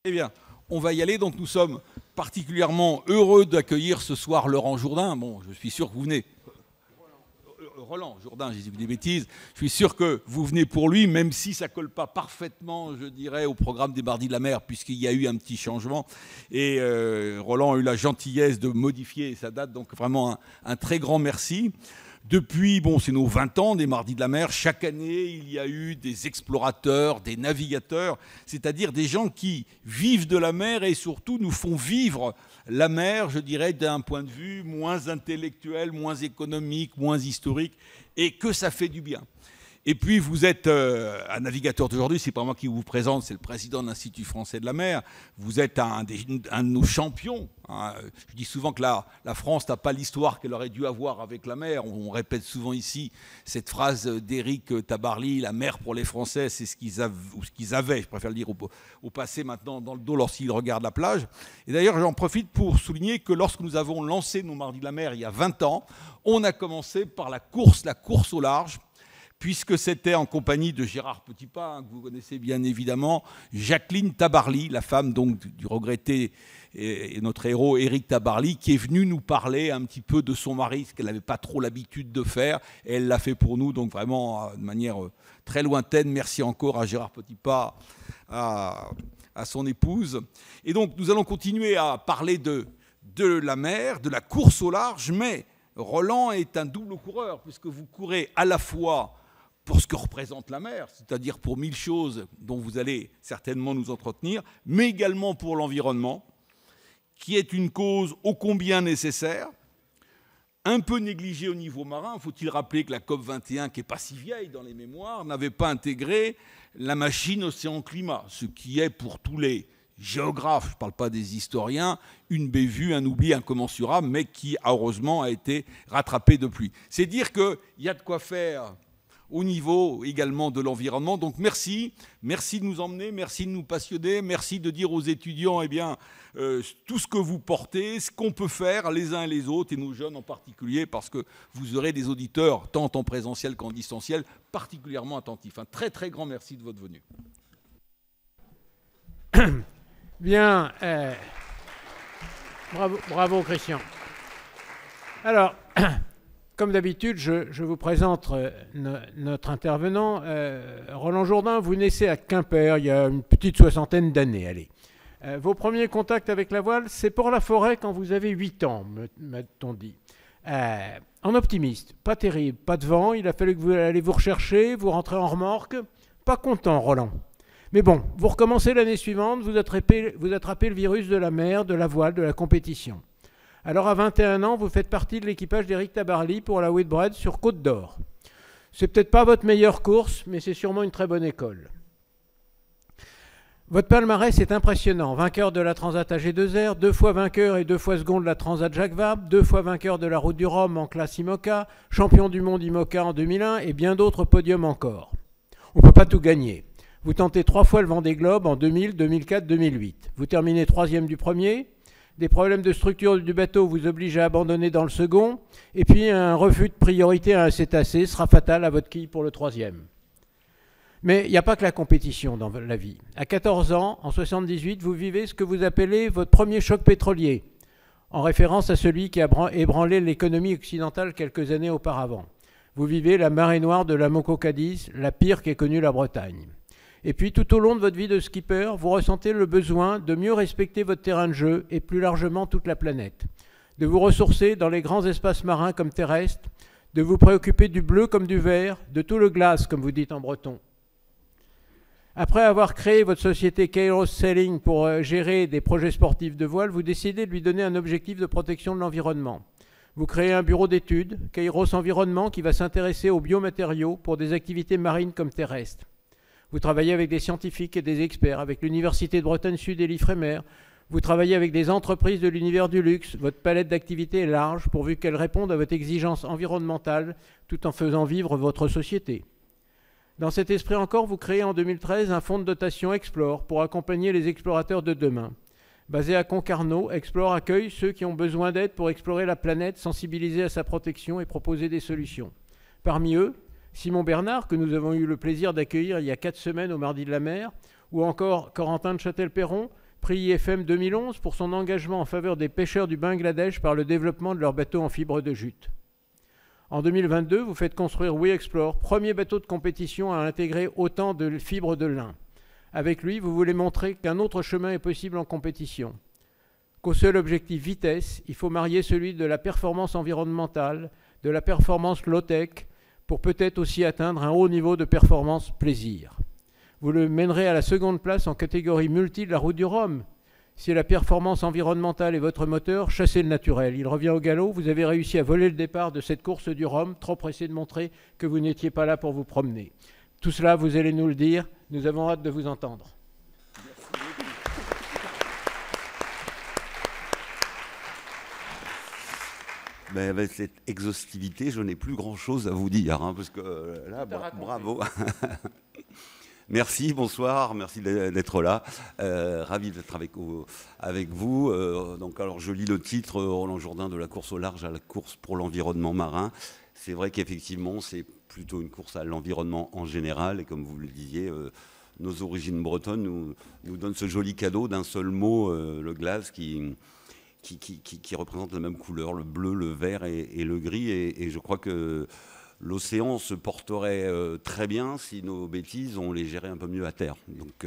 Eh bien, on va y aller. Donc, nous sommes particulièrement heureux d'accueillir ce soir Laurent Jourdain. Bon, je suis sûr que vous venez. Roland Jourdain, j'ai dit des bêtises. Je suis sûr que vous venez pour lui, même si ça ne colle pas parfaitement, je dirais, au programme des Mardis de la Mer, puisqu'il y a eu un petit changement. Et Roland a eu la gentillesse de modifier sa date. Donc, vraiment, un très grand merci. Depuis, bon, c'est nos 20 ans des Mardis de la Mer. Chaque année, il y a eu des explorateurs, des navigateurs, c'est-à-dire des gens qui vivent de la mer et surtout nous font vivre la mer, je dirais, d'un point de vue moins intellectuel, moins économique, moins historique, et que ça fait du bien. Et puis, vous êtes un navigateur d'aujourd'hui, c'est pas moi qui vous présente, c'est le président de l'Institut français de la mer. Vous êtes un de nos champions. Hein. Je dis souvent que la France n'a pas l'histoire qu'elle aurait dû avoir avec la mer. On répète souvent ici cette phrase d'Éric Tabarly, la mer pour les Français, c'est ce qu'ils avaient, je préfère le dire au passé maintenant, dans le dos lorsqu'ils regardent la plage. Et d'ailleurs, j'en profite pour souligner que lorsque nous avons lancé nos Mardis de la Mer il y a 20 ans, on a commencé par la course au large, puisque c'était en compagnie de Gérard Petitpas, hein, que vous connaissez bien évidemment, Jacqueline Tabarly, la femme donc du regretté et notre héros Éric Tabarly, qui est venue nous parler un petit peu de son mari, ce qu'elle n'avait pas trop l'habitude de faire, et elle l'a fait pour nous, donc vraiment de manière très lointaine. Merci encore à Gérard Petitpas, à son épouse. Et donc nous allons continuer à parler de la mer, de la course au large, mais Roland est un double coureur, puisque vous courez à la fois pour ce que représente la mer, c'est-à-dire pour 1000 choses dont vous allez certainement nous entretenir, mais également pour l'environnement, qui est une cause ô combien nécessaire, un peu négligée au niveau marin. Faut-il rappeler que la COP21, qui n'est pas si vieille dans les mémoires, n'avait pas intégré la machine océan-climat, ce qui est pour tous les géographes, je ne parle pas des historiens, une bévue, un oubli incommensurable, mais qui, heureusement, a été rattrapé depuis. C'est dire qu'il y a de quoi faire au niveau également de l'environnement. Donc merci de nous emmener, merci de nous passionner, merci de dire aux étudiants tout ce que vous portez, ce qu'on peut faire les uns et les autres, et nos jeunes en particulier, parce que vous aurez des auditeurs, tant en présentiel qu'en distanciel, particulièrement attentifs. Un très très grand merci de votre venue. Bien, bravo Christian. Alors, comme d'habitude, je vous présente notre intervenant. Roland Jourdain, vous naissez à Quimper il y a une petite soixantaine d'années. Allez. Vos premiers contacts avec la voile, c'est pour la forêt quand vous avez 8 ans, m'a-t-on dit. En optimiste, pas terrible, pas de vent, il a fallu que vous allez vous rechercher, vous rentrez en remorque. Pas content, Roland. Mais bon, vous recommencez l'année suivante, vous attrapez le virus de la mer, de la voile, de la compétition. Alors à 21 ans, vous faites partie de l'équipage d'Éric Tabarly pour la Whitbread sur Côte d'Or. C'est peut-être pas votre meilleure course, mais c'est sûrement une très bonne école. Votre palmarès est impressionnant. Vainqueur de la Transat AG2R, 2 fois vainqueur et 2 fois second de la Transat Jacques Vabre, 2 fois vainqueur de la Route du Rhum en classe IMOCA, champion du monde IMOCA en 2001 et bien d'autres podiums encore. On ne peut pas tout gagner. Vous tentez 3 fois le Vendée Globe en 2000, 2004, 2008. Vous terminez 3e du premier. Des problèmes de structure du bateau vous obligent à abandonner dans le second. Et puis un refus de priorité à un cétacé sera fatal à votre quille pour le 3e. Mais il n'y a pas que la compétition dans la vie. À 14 ans, en 78, vous vivez ce que vous appelez votre premier choc pétrolier, en référence à celui qui a ébranlé l'économie occidentale quelques années auparavant. Vous vivez la marée noire de la Moco-Cadiz, la pire qu'ait connue la Bretagne. Et puis, tout au long de votre vie de skipper, vous ressentez le besoin de mieux respecter votre terrain de jeu et plus largement toute la planète, de vous ressourcer dans les grands espaces marins comme terrestres, de vous préoccuper du bleu comme du vert, de tout le glace, comme vous dites en breton. Après avoir créé votre société Kairos Sailing pour gérer des projets sportifs de voile, vous décidez de lui donner un objectif de protection de l'environnement. Vous créez un bureau d'études, Kairos Environnement, qui va s'intéresser aux biomatériaux pour des activités marines comme terrestres. Vous travaillez avec des scientifiques et des experts, avec l'Université de Bretagne Sud et l'Ifremer. Vous travaillez avec des entreprises de l'univers du luxe. Votre palette d'activités est large pourvu qu'elle réponde à votre exigence environnementale tout en faisant vivre votre société. Dans cet esprit encore, vous créez en 2013 un fonds de dotation Explore pour accompagner les explorateurs de demain. Basé à Concarneau, Explore accueille ceux qui ont besoin d'aide pour explorer la planète, sensibiliser à sa protection et proposer des solutions. Parmi eux, Simon Bernard, que nous avons eu le plaisir d'accueillir il y a 4 semaines au Mardi de la Mer, ou encore Corentin de Châtel-Perron, prix IFM 2011 pour son engagement en faveur des pêcheurs du Bangladesh par le développement de leurs bateaux en fibre de jute. En 2022, vous faites construire WeExplore, premier bateau de compétition à intégrer autant de fibres de lin. Avec lui, vous voulez montrer qu'un autre chemin est possible en compétition. Qu'au seul objectif vitesse, il faut marier celui de la performance environnementale, de la performance low-tech, pour peut-être aussi atteindre un haut niveau de performance plaisir. Vous le mènerez à la seconde place en catégorie multi de la route du Rhum. Si la performance environnementale est votre moteur, chassez le naturel. Il revient au galop, vous avez réussi à voler le départ de cette course du Rhum, trop pressé de montrer que vous n'étiez pas là pour vous promener. Tout cela, vous allez nous le dire, nous avons hâte de vous entendre. Ben, avec cette exhaustivité, je n'ai plus grand-chose à vous dire, hein, parce que là, bravo. Merci, bonsoir, merci d'être là. Ravi d'être avec vous. Donc, alors, je lis le titre, Roland Jourdain, de la course au large à la course pour l'environnement marin. C'est vrai qu'effectivement, c'est plutôt une course à l'environnement en général. Et comme vous le disiez, nos origines bretonnes nous donnent ce joli cadeau d'un seul mot, le glace, qui représente la même couleur, le bleu, le vert et le gris. Et je crois que l'océan se porterait très bien si nos bêtises, on les gérait un peu mieux à terre. Donc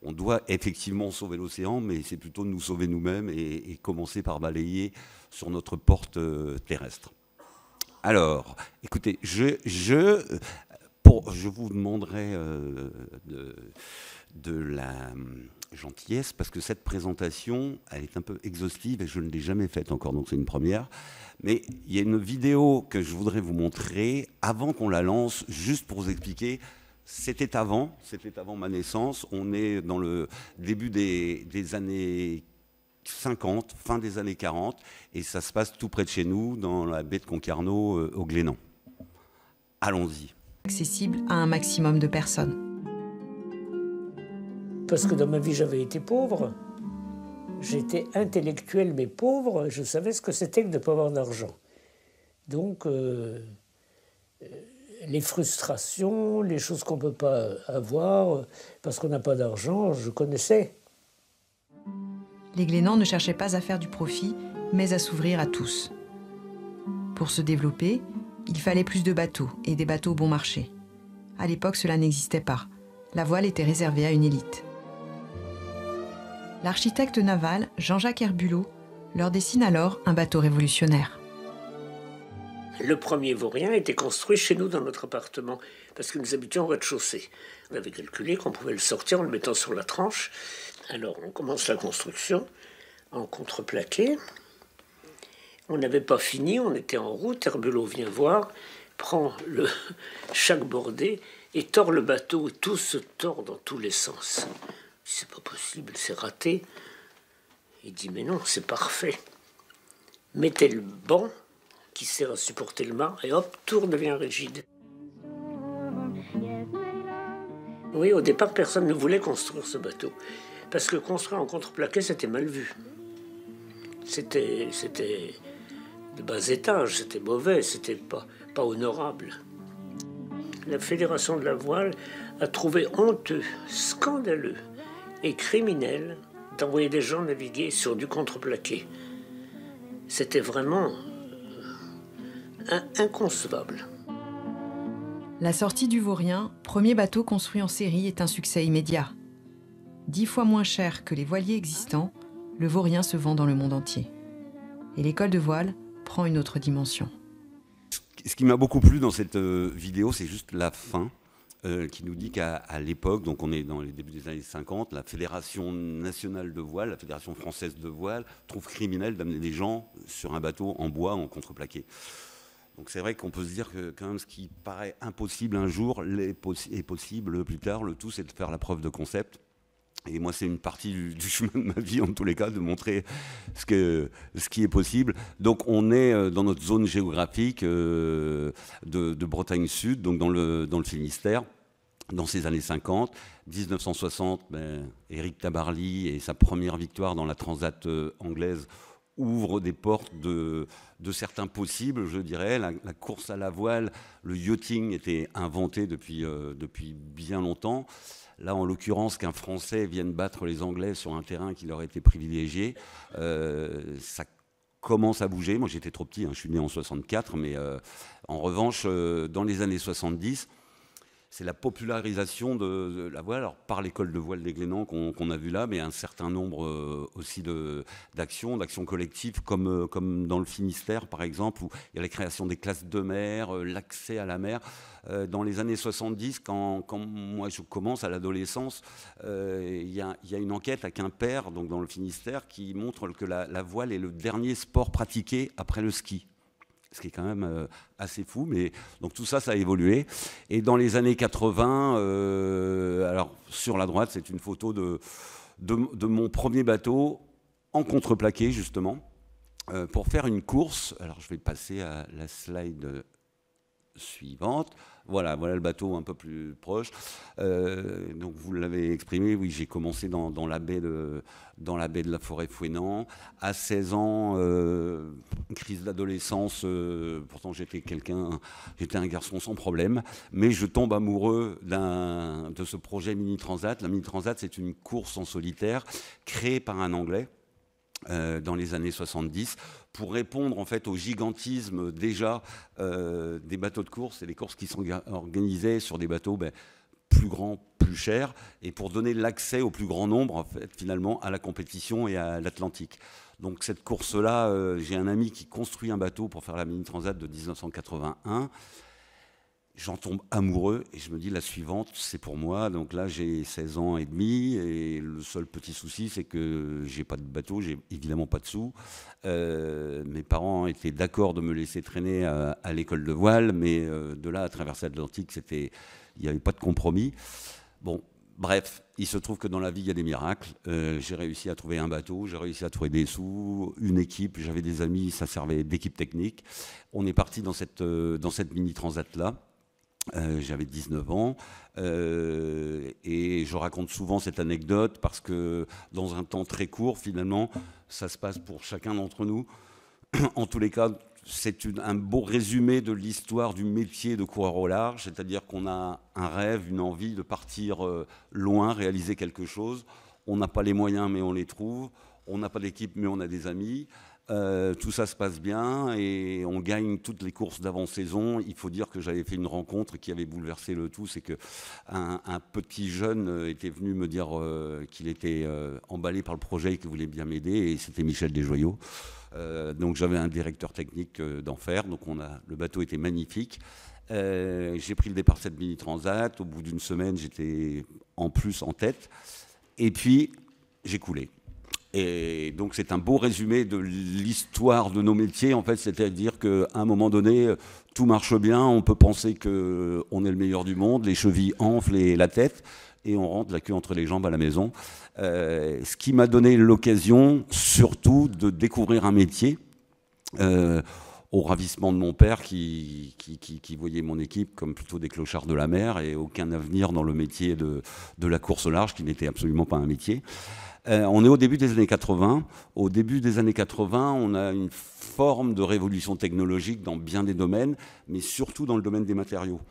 on doit effectivement sauver l'océan, mais c'est plutôt de nous sauver nous-mêmes et commencer par balayer sur notre porte terrestre. Alors, écoutez, je vous demanderai de la gentillesse, parce que cette présentation, elle est un peu exhaustive et je ne l'ai jamais faite encore, donc c'est une première. Mais il y a une vidéo que je voudrais vous montrer avant qu'on la lance, juste pour vous expliquer. C'était avant ma naissance. On est dans le début des années 50, fin des années 40, et ça se passe tout près de chez nous, dans la baie de Concarneau, au Glénan. Allons-y. Accessible à un maximum de personnes. Parce que dans ma vie, j'avais été pauvre. J'étais intellectuel mais pauvre. Je savais ce que c'était que de ne pas avoir d'argent. Donc, les frustrations, les choses qu'on ne peut pas avoir parce qu'on n'a pas d'argent, je connaissais. Les Glénans ne cherchaient pas à faire du profit, mais à s'ouvrir à tous. Pour se développer, il fallait plus de bateaux et des bateaux bon marché. À l'époque, cela n'existait pas. La voile était réservée à une élite. L'architecte naval Jean-Jacques Herbulot leur dessine alors un bateau révolutionnaire. Le premier vaurien a été construit chez nous dans notre appartement, parce que nous habitions au rez-de-chaussée. On avait calculé qu'on pouvait le sortir en le mettant sur la tranche. Alors on commence la construction en contreplaqué. On n'avait pas fini, on était en route. Herbulot vient voir, prend chaque bordée et tord le bateau. Tout se tord dans tous les sens. C'est pas possible, c'est raté. Il dit, mais non, c'est parfait. Mettez le banc qui sert à supporter le mât, et hop, tout devient rigide. Oui, au départ, personne ne voulait construire ce bateau. Parce que construire en contreplaqué, c'était mal vu. C'était de bas étage, c'était mauvais, c'était pas honorable. La Fédération de la voile a trouvé honteux, scandaleux et criminel d'envoyer des gens naviguer sur du contreplaqué. C'était vraiment inconcevable. La sortie du Vaurien, premier bateau construit en série, est un succès immédiat. 10 fois moins cher que les voiliers existants, le Vaurien se vend dans le monde entier. Et l'école de voile prend une autre dimension. Ce qui m'a beaucoup plu dans cette vidéo, c'est juste la fin, qui nous dit qu'à l'époque, donc on est dans les débuts des années 50, la Fédération nationale de voile, la Fédération française de voile, trouve criminel d'amener des gens sur un bateau en bois, en contreplaqué. Donc c'est vrai qu'on peut se dire que quand même ce qui paraît impossible un jour est possible plus tard. Le tout, c'est de faire la preuve de concept. Et moi, c'est une partie du chemin de ma vie, en tous les cas, de montrer ce qui est possible. Donc, on est dans notre zone géographique de Bretagne Sud, donc dans le Finistère, dans ces années 50. 1960, Éric Tabarly et sa première victoire dans la Transat anglaise ouvre des portes de certains possibles, je dirais. La course à la voile, le yachting était inventé depuis bien longtemps. Là, en l'occurrence, qu'un Français vienne battre les Anglais sur un terrain qui leur était privilégié, ça commence à bouger. Moi, j'étais trop petit, hein, je suis né en 64, mais en revanche, dans les années 70, c'est la popularisation de la voile, alors par l'école de voile des Glénans qu'on a vu là, mais un certain nombre aussi d'actions collectives, comme dans le Finistère, par exemple, où il y a la création des classes de mer, l'accès à la mer. Dans les années 70, quand moi je commence à l'adolescence, il y a une enquête à Quimper, donc dans le Finistère, qui montre que la voile est le dernier sport pratiqué après le ski. Ce qui est quand même assez fou, mais donc tout ça, ça a évolué. Et dans les années 80, alors sur la droite, c'est une photo de mon premier bateau en contreplaqué, justement, pour faire une course. Alors je vais passer à la slide suivante. Voilà le bateau un peu plus proche. Donc vous l'avez exprimé, oui, j'ai commencé dans la baie de la Forêt-Fouesnant. À 16 ans, crise d'adolescence, pourtant j'étais un garçon sans problème, mais je tombe amoureux de ce projet Mini Transat. La Mini Transat, c'est une course en solitaire créée par un Anglais dans les années 70 pour répondre en fait au gigantisme déjà des bateaux de course et des courses qui sont organisées sur des bateaux plus grands, plus chers, et pour donner l'accès au plus grand nombre en fait, finalement à la compétition et à l'Atlantique. Donc cette course-là, j'ai un ami qui construit un bateau pour faire la Mini Transat de 1981. J'en tombe amoureux et je me dis la suivante, c'est pour moi. Donc là, j'ai 16 ans et demi et le seul petit souci, c'est que j'ai pas de bateau, j'ai évidemment pas de sous. Mes parents étaient d'accord de me laisser traîner à l'école de voile, mais de là à traverser l'Atlantique, il n'y avait pas de compromis. Bon, bref, il se trouve que dans la vie, il y a des miracles. J'ai réussi à trouver un bateau, j'ai réussi à trouver des sous, une équipe, j'avais des amis, ça servait d'équipe technique. On est parti dans cette Mini Transat-là. J'avais 19 ans et je raconte souvent cette anecdote parce que dans un temps très court, finalement, ça se passe pour chacun d'entre nous. En tous les cas, c'est un beau résumé de l'histoire du métier de coureur au large, c'est-à-dire qu'on a un rêve, une envie de partir loin, réaliser quelque chose. On n'a pas les moyens, mais on les trouve. On n'a pas d'équipe, mais on a des amis. Tout ça se passe bien et on gagne toutes les courses d'avant-saison. Il faut dire que j'avais fait une rencontre qui avait bouleversé le tout, c'est qu'un petit jeune était venu me dire qu'il était emballé par le projet et qu'il voulait bien m'aider, et c'était Michel Desjoyaux. Donc j'avais un directeur technique d'enfer, donc le bateau était magnifique. J'ai pris le départ de cette Mini Transat. Au bout d'une semaine, j'étais en plus en tête. Et puis, j'ai coulé. Et donc c'est un beau résumé de l'histoire de nos métiers, en fait, c'est-à-dire qu'à un moment donné, tout marche bien, on peut penser qu'on est le meilleur du monde, les chevilles enflent et la tête, et on rentre la queue entre les jambes à la maison. Ce qui m'a donné l'occasion, surtout, de découvrir un métier, au ravissement de mon père qui voyait mon équipe comme plutôt des clochards de la mer et aucun avenir dans le métier de la course au large, qui n'était absolument pas un métier. On est au début des années 80. Au début des années 80, on a une forme de révolution technologique dans bien des domaines, mais surtout dans le domaine des matériaux.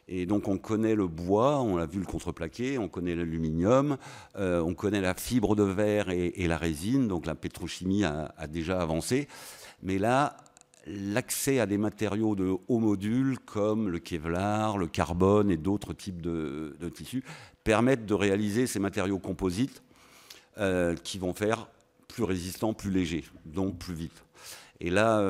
Et donc on connaît le bois, on a vu le contreplaqué, on connaît l'aluminium, on connaît la fibre de verre et la résine, donc la pétrochimie a déjà avancé. Mais là, l'accès à des matériaux de haut module comme le Kevlar, le carbone et d'autres types de tissus permettent de réaliser ces matériaux composites qui vont faire plus résistants, plus légers, donc plus vite. Et là,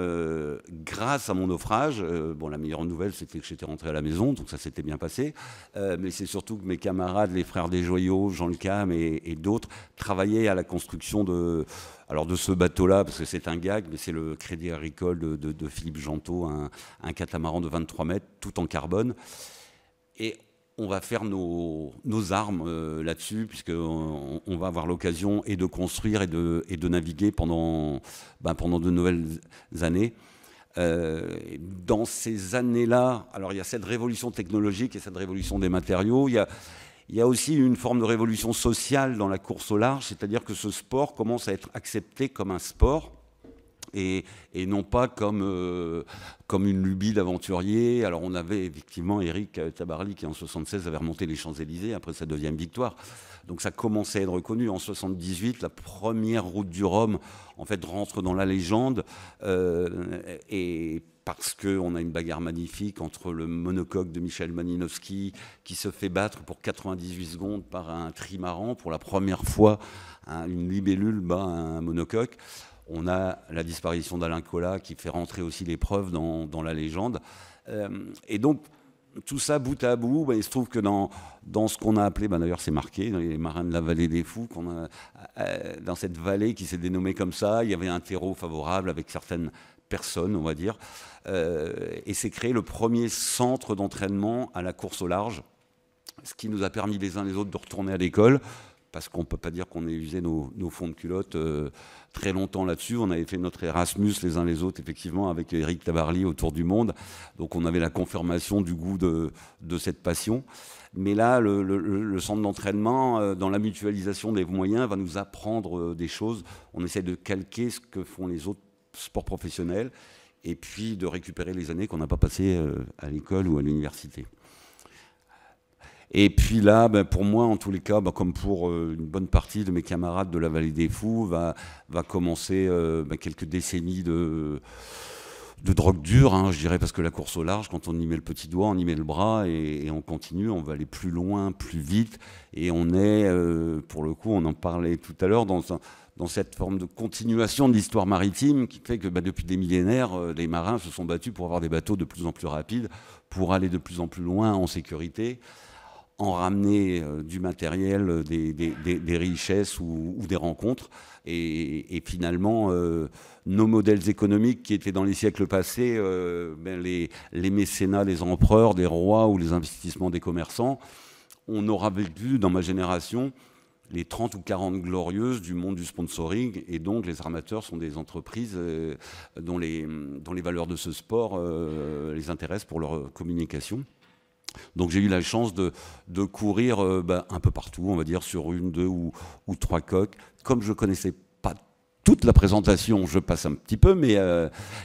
grâce à mon naufrage, la meilleure nouvelle, c'était que j'étais rentré à la maison, donc ça s'était bien passé. Mais c'est surtout que mes camarades, les frères Desjoyaux, Jean Le Cam et d'autres, travaillaient à la construction de ce bateau-là, parce que c'est un gag, mais c'est le Crédit Agricole de Philippe Gentot, un catamaran de 23 mètres, tout en carbone. Et on va faire nos armes là-dessus, puisqu'on va avoir l'occasion et de construire et de naviguer pendant de nouvelles années. Dans ces années-là, alors il y a cette révolution technologique et cette révolution des matériaux. Il y a aussi une forme de révolution sociale dans la course au large, c'est-à-dire que ce sport commence à être accepté comme un sport. et non pas comme une lubie d'aventurier. Alors on avait effectivement Éric Tabarly qui en 76 avait remonté les Champs-Élysées après sa 9e victoire. Donc ça commençait à être reconnu. En 78, la première route du Rhum en fait rentre dans la légende et parce qu'on a une bagarre magnifique entre le monocoque de Michel Maninowski qui se fait battre pour 98 secondes par un trimaran. Pour la première fois, une libellule bat un monocoque. On a la disparition d'Alain Colas qui fait rentrer aussi l'épreuve dans la légende. Et donc, tout ça, bout à bout, il se trouve que dans ce qu'on a appelé, d'ailleurs c'est marqué, dans les marins de la vallée des fous, dans cette vallée qui s'est dénommée comme ça, il y avait un terreau favorable avec certaines personnes, on va dire, et s'est créé le premier centre d'entraînement à la course au large, ce qui nous a permis les uns les autres de retourner à l'école, parce qu'on ne peut pas dire qu'on ait usé nos fonds de culotte très longtemps là-dessus. On avait fait notre Erasmus les uns les autres, effectivement, avec Éric Tabarly autour du monde. Donc on avait la confirmation du goût de cette passion. Mais là, le centre d'entraînement, dans la mutualisation des moyens, va nous apprendre des choses. On essaie de calquer ce que font les autres sports professionnels et puis de récupérer les années qu'on n'a pas passées à l'école ou à l'université. Et puis là, pour moi, en tous les cas, comme pour une bonne partie de mes camarades de la Vallée des Fous, va commencer quelques décennies de drogue dure, je dirais, parce que la course au large, quand on y met le petit doigt, on y met le bras et on continue, on va aller plus loin, plus vite. Et on est, pour le coup, on en parlait tout à l'heure, dans cette forme de continuation de l'histoire maritime qui fait que depuis des millénaires, les marins se sont battus pour avoir des bateaux de plus en plus rapides, pour aller de plus en plus loin en sécurité, en ramener du matériel, des richesses ou des rencontres. Et finalement, nos modèles économiques qui étaient dans les siècles passés, les mécénats des empereurs, des rois ou les investissements des commerçants, on aura vécu dans ma génération les 30 ou 40 glorieuses du monde du sponsoring. Et donc les armateurs sont des entreprises dont les valeurs de ce sport les intéressent pour leur communication. Donc j'ai eu la chance de courir un peu partout, on va dire, sur une, deux ou trois coques. Comme je ne connaissais pas toute la présentation, je passe un petit peu,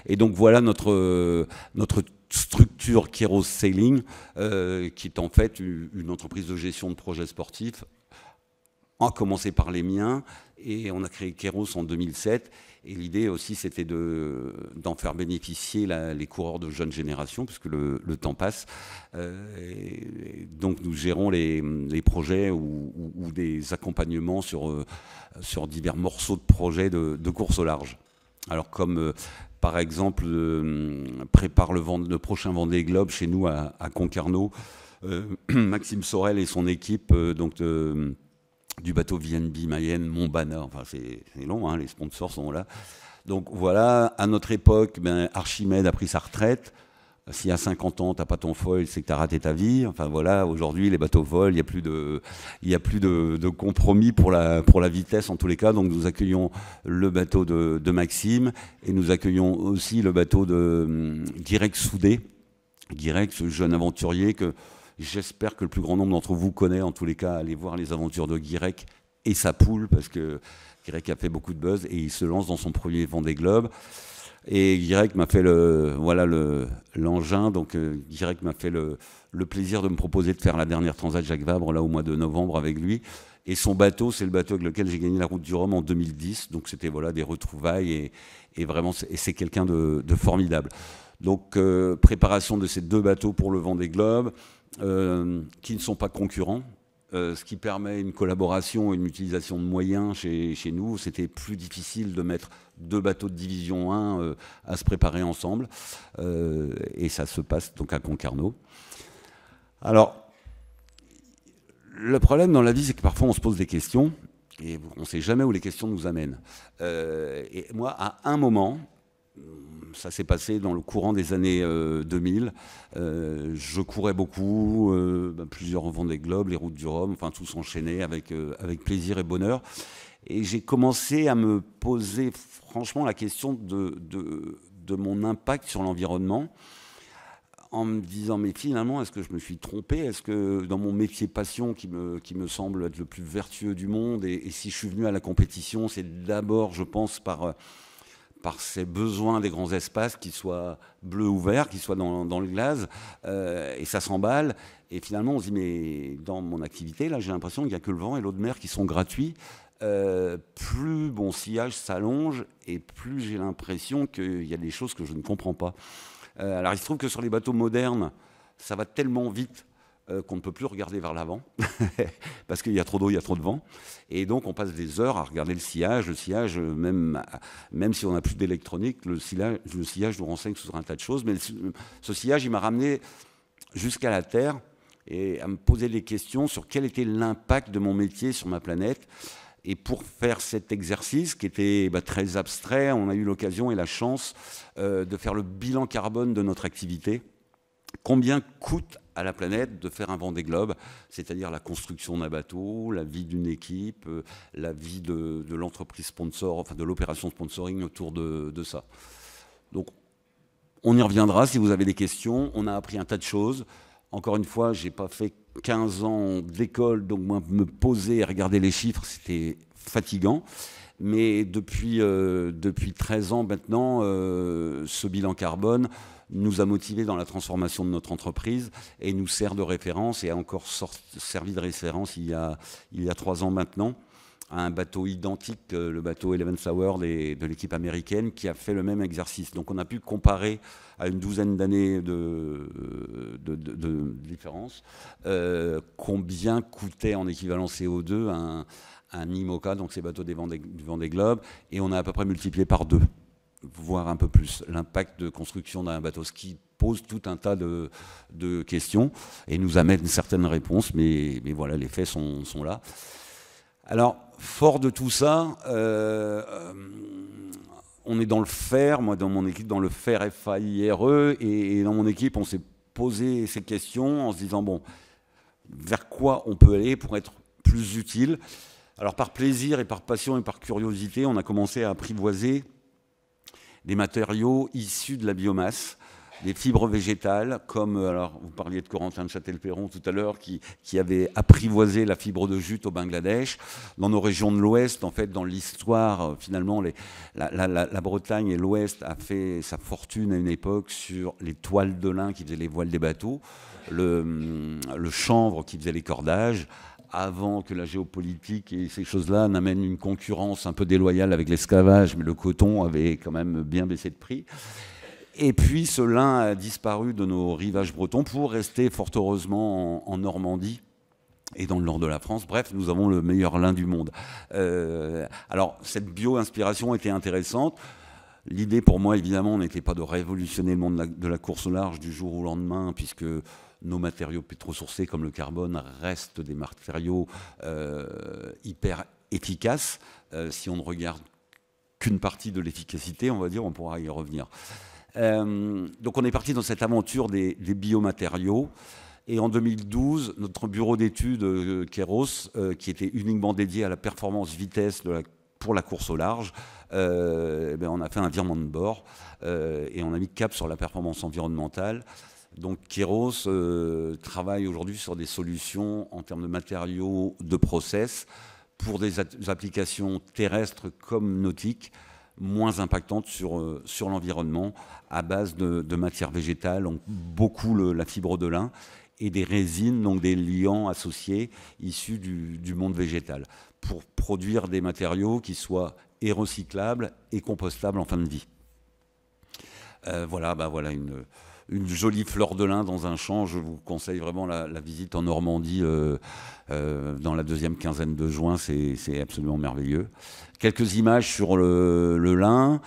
et donc voilà notre structure Keros Sailing, qui est en fait une entreprise de gestion de projets sportifs. On a commencé par les miens, et on a créé Keros en 2007. Et l'idée aussi, c'était d'en faire bénéficier les coureurs de jeunes générations, puisque le temps passe. Donc nous gérons les projets ou des accompagnements sur divers morceaux de projets de course au large. Alors comme par exemple, prépare le prochain Vendée Globe chez nous à Concarneau, Maxime Sorel et son équipe, du bateau VNB Mayenne, Montbana, enfin c'est long, les sponsors sont là. Donc voilà, à notre époque, Archimède a pris sa retraite. Si à 50 ans, tu n'as pas ton foil, c'est que tu as raté ta vie. Enfin voilà, aujourd'hui, les bateaux foil, il n'y a plus de compromis pour la vitesse en tous les cas. Donc nous accueillons le bateau de Maxime et nous accueillons aussi le bateau de Guirec Soudé. Guirec, ce jeune aventurier que j'espère que le plus grand nombre d'entre vous connaît. En tous les cas, allez voir les aventures de Guirec et sa poule, parce que Guirec a fait beaucoup de buzz et il se lance dans son premier Vendée Globe. Et Guirec m'a fait l'engin, donc Guirec m'a fait le plaisir de me proposer de faire la dernière Transat Jacques Vabre là au mois de novembre avec lui. Et son bateau, c'est le bateau avec lequel j'ai gagné la Route du Rhum en 2010. Donc c'était des retrouvailles et vraiment, c'est quelqu'un de formidable. Donc préparation de ces deux bateaux pour le Vendée Globe. Qui ne sont pas concurrents, ce qui permet une collaboration et une utilisation de moyens chez nous. C'était plus difficile de mettre deux bateaux de division 1 à se préparer ensemble, et ça se passe donc à Concarneau. Alors, le problème dans la vie, c'est que parfois on se pose des questions, et on ne sait jamais où les questions nous amènent. Et moi, à un moment, ça s'est passé dans le courant des années 2000. Je courais beaucoup, plusieurs Vendée Globe, les routes du Rhum, enfin tout s'enchaînait avec plaisir et bonheur. Et j'ai commencé à me poser franchement la question de mon impact sur l'environnement, en me disant, mais finalement, est-ce que je me suis trompé? Est-ce que dans mon métier passion, qui me semble être le plus vertueux du monde, et si je suis venu à la compétition, c'est d'abord, je pense, par par ces besoins des grands espaces, qu'ils soient bleus ou verts, qu'ils soient dans le glace, et ça s'emballe. Et finalement, on se dit, mais dans mon activité, là, j'ai l'impression qu'il n'y a que le vent et l'eau de mer qui sont gratuits. Plus mon sillage s'allonge et plus j'ai l'impression qu'il y a des choses que je ne comprends pas. Alors, il se trouve que sur les bateaux modernes, ça va tellement vite qu'on ne peut plus regarder vers l'avant parce qu'il y a trop d'eau, il y a trop de vent. Et donc, on passe des heures à regarder le sillage. Le sillage, même si on n'a plus d'électronique, le sillage nous renseigne sur un tas de choses. Mais ce sillage, il m'a ramené jusqu'à la Terre et à me poser des questions sur quel était l'impact de mon métier sur ma planète. Et pour faire cet exercice, qui était très abstrait, on a eu l'occasion et la chance de faire le bilan carbone de notre activité. Combien coûte à la planète de faire un Vendée Globe, c'est-à-dire la construction d'un bateau, la vie d'une équipe, la vie de l'entreprise sponsor, enfin de l'opération sponsoring autour de ça. Donc, on y reviendra si vous avez des questions. On a appris un tas de choses. Encore une fois, je n'ai pas fait 15 ans d'école, donc moi, me poser et regarder les chiffres, c'était fatigant. Mais depuis 13 ans maintenant, ce bilan carbone nous a motivés dans la transformation de notre entreprise et nous sert de référence et a encore servi de référence il y a 3 ans maintenant à un bateau identique, le bateau Eleven Hour de l'équipe américaine qui a fait le même exercice. Donc on a pu comparer à une douzaine d'années de différence combien coûtait en équivalent CO2 un IMOCA, donc ces bateaux du Vendée Globe, et on a à peu près multiplié par 2. Voire un peu plus, l'impact de construction d'un bateau, ce qui pose tout un tas de questions et nous amène certaines réponses, mais voilà, les faits sont là. Alors, fort de tout ça, on est dans le fer, moi dans mon équipe, dans le fer FAIRE, et dans mon équipe, on s'est posé ces questions en se disant, bon, vers quoi on peut aller pour être plus utile? Alors, par plaisir et par passion et par curiosité, on a commencé à apprivoiser des matériaux issus de la biomasse, des fibres végétales, comme, alors vous parliez de Corentin de Châtel-Perron tout à l'heure, qui avait apprivoisé la fibre de jute au Bangladesh. Dans nos régions de l'Ouest, en fait, dans l'histoire, finalement, la Bretagne et l'Ouest a fait sa fortune à une époque sur les toiles de lin qui faisaient les voiles des bateaux, le chanvre qui faisait les cordages, avant que la géopolitique et ces choses-là n'amènent une concurrence un peu déloyale avec l'esclavage, mais le coton avait quand même bien baissé de prix. Et puis ce lin a disparu de nos rivages bretons pour rester fort heureusement en Normandie et dans le nord de la France. Bref, nous avons le meilleur lin du monde. Alors cette bio-inspiration était intéressante. L'idée pour moi, évidemment, n'était pas de révolutionner le monde de la course au large du jour au lendemain, puisque nos matériaux pétrosourcés comme le carbone restent des matériaux hyper efficaces. Si on ne regarde qu'une partie de l'efficacité, on va dire, on pourra y revenir. Donc on est parti dans cette aventure des biomatériaux. Et en 2012, notre bureau d'études Kairos, qui était uniquement dédié à la performance vitesse pour la course au large, on a fait un virement de bord et on a mis cap sur la performance environnementale. Donc Kairos travaille aujourd'hui sur des solutions en termes de matériaux, de process, pour des applications terrestres comme nautiques, moins impactantes sur l'environnement, à base de matières végétales, donc beaucoup la fibre de lin, et des résines, donc des liants associés issus du monde végétal, pour produire des matériaux qui soient et recyclables et compostables en fin de vie. Voilà une jolie fleur de lin dans un champ. Je vous conseille vraiment la visite en Normandie dans la deuxième quinzaine de juin, c'est absolument merveilleux. Quelques images sur le lin.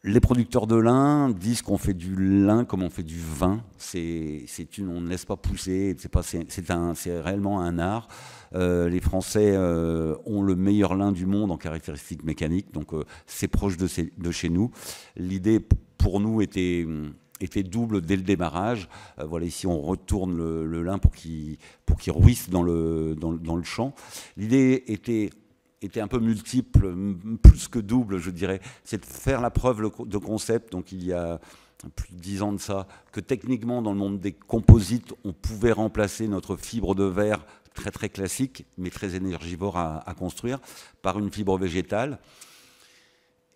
Les producteurs de lin disent qu'on fait du lin comme on fait du vin. On ne laisse pas pousser, c'est réellement un art. Les Français ont le meilleur lin du monde en caractéristiques mécaniques, donc c'est proche de chez nous. L'idée pour nous était double dès le démarrage. Voilà, ici on retourne le lin pour qu'il rouisse dans le champ. L'idée était un peu multiple, plus que double, je dirais. C'est de faire la preuve de concept, donc il y a plus de 10 ans de ça, que techniquement, dans le monde des composites, on pouvait remplacer notre fibre de verre très très classique, mais très énergivore à construire, par une fibre végétale.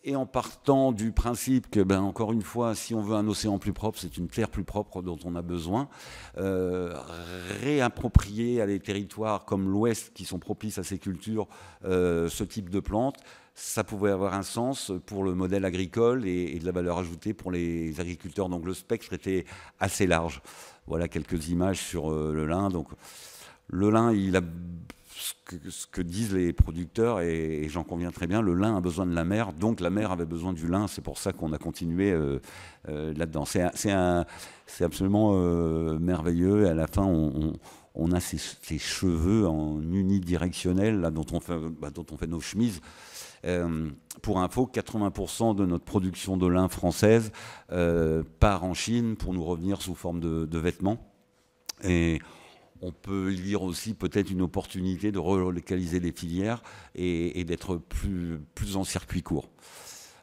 et en partant du principe que, ben, encore une fois, si on veut un océan plus propre, c'est une terre plus propre dont on a besoin, réapproprier à des territoires comme l'Ouest qui sont propices à ces cultures ce type de plantes, ça pouvait avoir un sens pour le modèle agricole et de la valeur ajoutée pour les agriculteurs. Donc le spectre était assez large. Voilà quelques images sur le lin. Donc le lin, il a ce que disent les producteurs, et j'en conviens très bien, le lin a besoin de la mer, donc la mer avait besoin du lin, c'est pour ça qu'on a continué là-dedans. C'est absolument merveilleux, et à la fin on a ces cheveux en unidirectionnel là, dont on fait nos chemises. Pour info, 80% de notre production de lin française part en Chine pour nous revenir sous forme de vêtements. Et on peut y lire aussi peut-être une opportunité de relocaliser les filières et d'être plus en circuit court.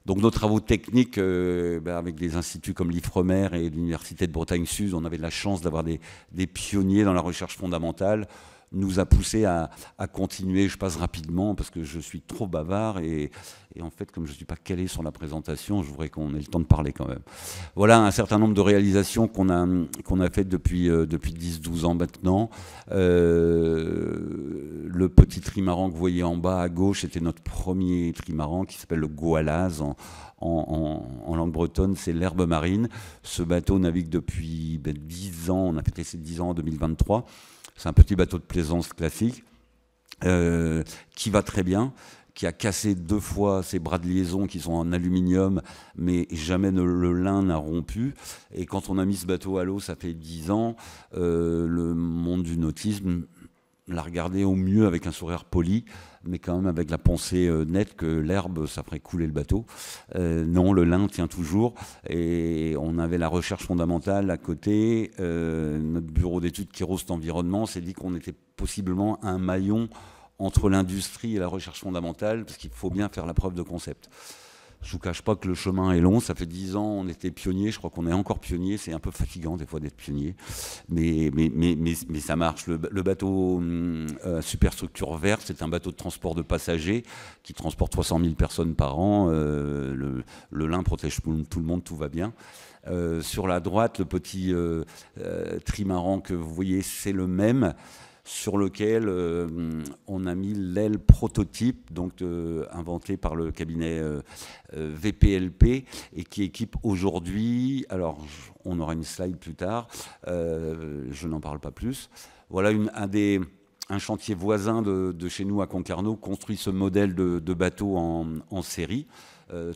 Donc nos travaux techniques, avec des instituts comme l'IFREMER et l'Université de Bretagne Sud, on avait de la chance d'avoir des pionniers dans la recherche fondamentale, nous a poussé à continuer. Je passe rapidement parce que je suis trop bavard et en fait, comme je ne suis pas calé sur la présentation, je voudrais qu'on ait le temps de parler quand même. Voilà un certain nombre de réalisations qu'on a faites depuis 10-12 ans maintenant. Le petit trimaran que vous voyez en bas à gauche, c'était notre premier trimaran qui s'appelle le Goalaz en langue bretonne, c'est l'herbe marine. Ce bateau navigue depuis 10 ans, on a fêté ces 10 ans en 2023. C'est un petit bateau de plaisance classique qui va très bien, qui a cassé 2 fois ses bras de liaison qui sont en aluminium, mais jamais le lin n'a rompu. Et quand on a mis ce bateau à l'eau, ça fait 10 ans, le monde du nautisme l'a regardé au mieux avec un sourire poli, mais quand même avec la pensée nette que l'herbe, ça ferait couler le bateau. Non, le lin tient toujours. Et on avait la recherche fondamentale à côté. Notre bureau d'études Kairos Environnement s'est dit qu'on était possiblement un maillon entre l'industrie et la recherche fondamentale, parce qu'il faut bien faire la preuve de concept. Je ne vous cache pas que le chemin est long, ça fait 10 ans, on était pionniers, je crois qu'on est encore pionniers, c'est un peu fatigant des fois d'être pionnier, mais ça marche. Le bateau superstructure verte, c'est un bateau de transport de passagers qui transporte 300 000 personnes par an, le lin protège tout le monde, tout va bien. Sur la droite, le petit trimaran que vous voyez, c'est le même, sur lequel on a mis l'aile prototype, donc inventée par le cabinet VPLP, et qui équipe aujourd'hui, alors on aura une slide plus tard, je n'en parle pas plus. Voilà un chantier voisin de chez nous à Concarneau construit ce modèle de bateau en série,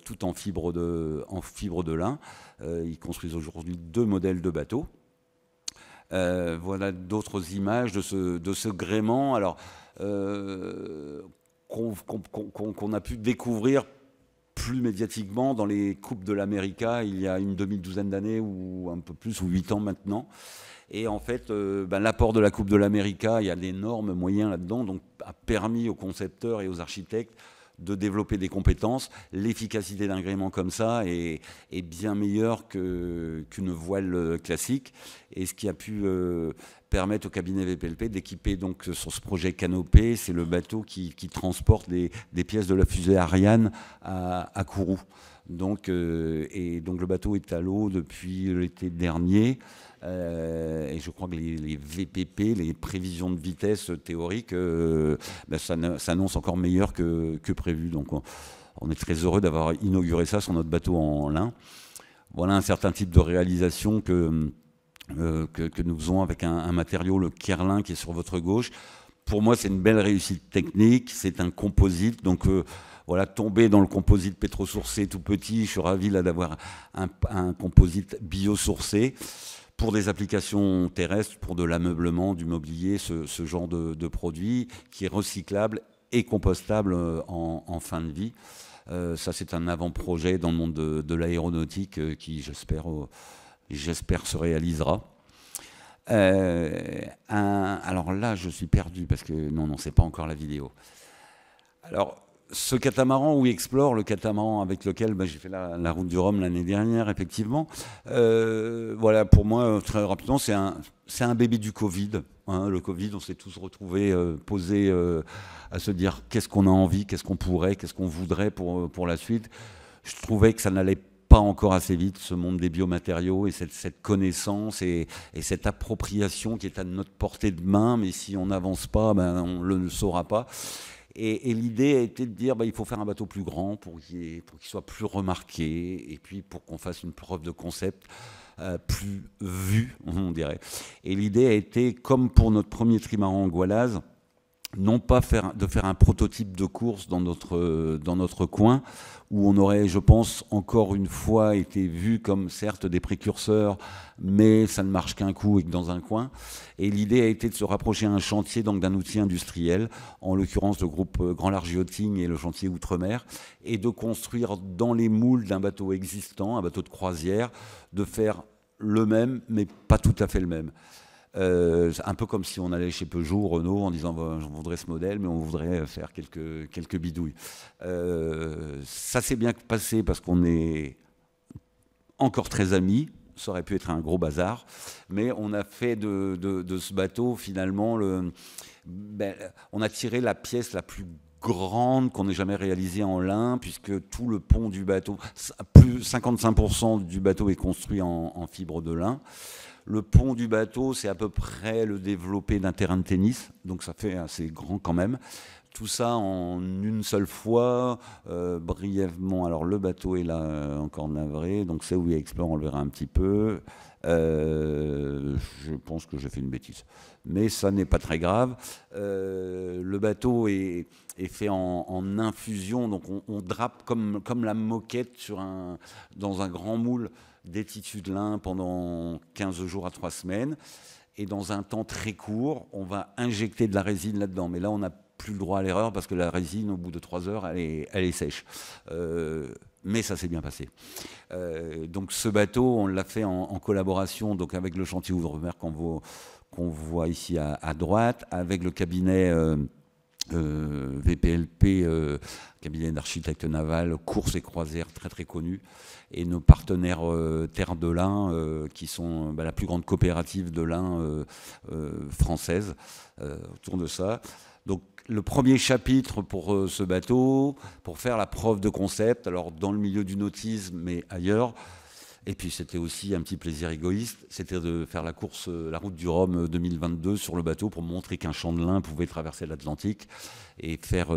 tout en fibre de lin. Ils construisent aujourd'hui 2 modèles de bateaux. Voilà d'autres images de ce gréement, alors qu'on a pu découvrir plus médiatiquement dans les coupes de l'América il y a une demi-douzaine d'années ou un peu plus, ou 8 ans maintenant. Et en fait, l'apport de la coupe de l'América, il y a d'énormes moyens là-dedans, donc a permis aux concepteurs et aux architectes de développer des compétences. L'efficacité d'un gréement comme ça est bien meilleure qu'une voile classique. Et ce qui a pu permettre au cabinet VPLP d'équiper donc sur ce projet Canopée, c'est le bateau qui transporte des pièces de la fusée Ariane à Kourou. Donc le bateau est à l'eau depuis l'été dernier. Et je crois que les VPP, les prévisions de vitesse théoriques, ça s'annonce encore meilleur que prévu. Donc on est très heureux d'avoir inauguré ça sur notre bateau en lin. Voilà un certain type de réalisation que nous faisons avec un matériau, le Kerlin, qui est sur votre gauche. Pour moi, c'est une belle réussite technique. C'est un composite. Donc voilà, tomber dans le composite pétrosourcé tout petit, je suis ravi là d'avoir un composite biosourcé pour des applications terrestres, pour de l'ameublement, du mobilier, ce genre de produit qui est recyclable et compostable en fin de vie. Ça, c'est un avant-projet dans le monde de l'aéronautique qui, j'espère, se réalisera. Alors là, je suis perdu parce que non, c'est pas encore la vidéo. Alors, ce catamaran où explore, le catamaran avec lequel j'ai fait la route du Rhum l'année dernière, effectivement, voilà, pour moi, très rapidement, c'est un bébé du Covid. Hein, le Covid, on s'est tous retrouvés posés à se dire qu'est-ce qu'on a envie, qu'est-ce qu'on pourrait, qu'est-ce qu'on voudrait pour la suite. je trouvais que ça n'allait pas encore assez vite, ce monde des biomatériaux et cette connaissance et cette appropriation qui est à notre portée de main, mais si on n'avance pas, ben, on ne le saura pas. Et l'idée a été de dire il faut faire un bateau plus grand pour qu'il soit plus remarqué et puis pour qu'on fasse une preuve de concept plus vue, on dirait. Et l'idée a été, comme pour notre premier trimaran Goualaz, non pas de faire un prototype de course dans notre coin, où on aurait, je pense, encore une fois été vu comme certes des précurseurs, mais ça ne marche qu'un coup et que dans un coin. Et l'idée a été de se rapprocher à un chantier, donc d'un outil industriel, en l'occurrence le groupe Grand Large Yachting et le chantier Outre-mer, et de construire dans les moules d'un bateau existant, un bateau de croisière, de faire le même, mais pas tout à fait le même. Un peu comme si on allait chez Peugeot, Renault, en disant je voudrais ce modèle, mais on voudrait faire quelques bidouilles. Ça s'est bien passé parce qu'on est encore très amis. Ça aurait pu être un gros bazar, mais on a fait de ce bateau finalement on a tiré la pièce la plus grande qu'on ait jamais réalisée en lin, puisque tout le pont du bateau, plus 55% du bateau est construit en fibre de lin. Le pont du bateau, c'est à peu près le développé d'un terrain de tennis, donc ça fait assez grand quand même. Tout ça en une seule fois, brièvement. Alors le bateau est là, encore navré, donc c'est où il explore, on le verra un petit peu. Je pense que j'ai fait une bêtise, mais ça n'est pas très grave. Le bateau est fait en infusion, donc on drape comme la moquette dans un grand moule des tissus de lin pendant 15 jours à 3 semaines. Et dans un temps très court, on va injecter de la résine là-dedans. Mais là, on n'a plus le droit à l'erreur parce que la résine, au bout de 3 heures, elle est sèche. Mais ça s'est bien passé. Donc ce bateau, on l'a fait en collaboration donc avec le chantier Outre-mer qu'on voit ici à droite, avec le cabinet VPLP, cabinet d'architecte naval, course et croisière très très connu, et nos partenaires Terre de Lin, qui sont la plus grande coopérative de lin française autour de ça. Donc le premier chapitre pour ce bateau, pour faire la preuve de concept, alors dans le milieu du nautisme mais ailleurs. Et puis c'était aussi un petit plaisir égoïste, c'était de faire la course, la route du Rhum 2022 sur le bateau pour montrer qu'un champ de lin pouvait traverser l'Atlantique et faire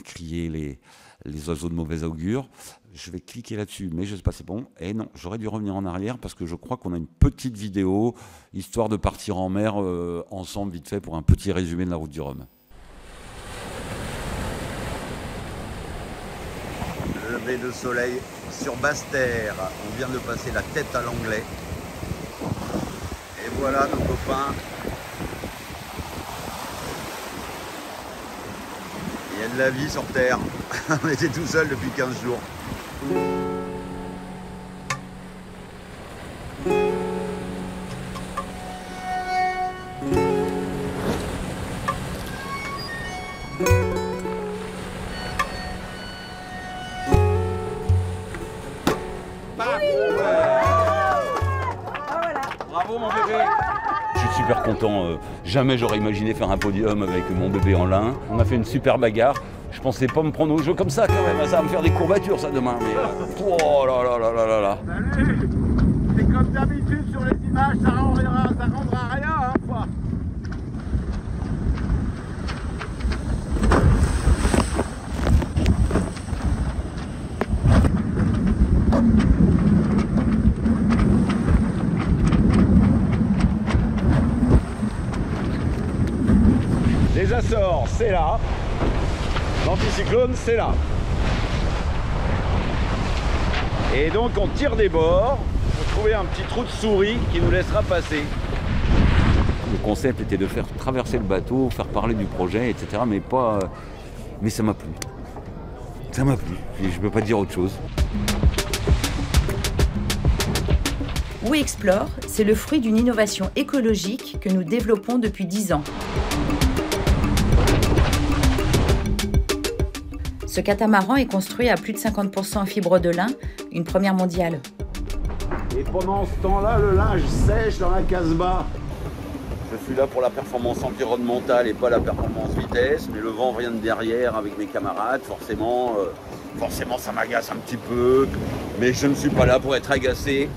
crier les oiseaux de mauvais augure. Je vais cliquer là-dessus, mais je ne sais pas, c'est bon. Et non, j'aurais dû revenir en arrière parce que je crois qu'on a une petite vidéo, histoire de partir en mer ensemble vite fait pour un petit résumé de la route du Rhum. Lever de soleil sur Basse-Terre. On vient de passer la tête à l'anglais. Et voilà nos copains. Il y a de la vie sur Terre. On était tout seul depuis 15 jours. Bravo mon bébé. Je suis super content. Jamais j'aurais imaginé faire un podium avec mon bébé en lin. On a fait une super bagarre. Je pensais pas me prendre au jeu comme ça quand même. Ça va me faire des courbatures ça demain. Mais... Oh là là là là là là. Salut. C'est comme d'habitude sur les images, ça rendra rien hein, quoi. Les Açores, c'est là. L'anticyclone, c'est là. Et donc on tire des bords pour trouver un petit trou de souris qui nous laissera passer. Le concept était de faire traverser le bateau, faire parler du projet, etc. Mais pas. Mais ça m'a plu. Ça m'a plu. Et je peux pas dire autre chose. WeExplore, c'est le fruit d'une innovation écologique que nous développons depuis 10 ans. Ce catamaran est construit à plus de 50% en fibre de lin, une première mondiale. Et pendant ce temps-là, le linge sèche dans la Casbah. Je suis là pour la performance environnementale et pas la performance vitesse, mais le vent vient de derrière avec mes camarades, forcément ça m'agace un petit peu, mais je ne suis pas là pour être agacé.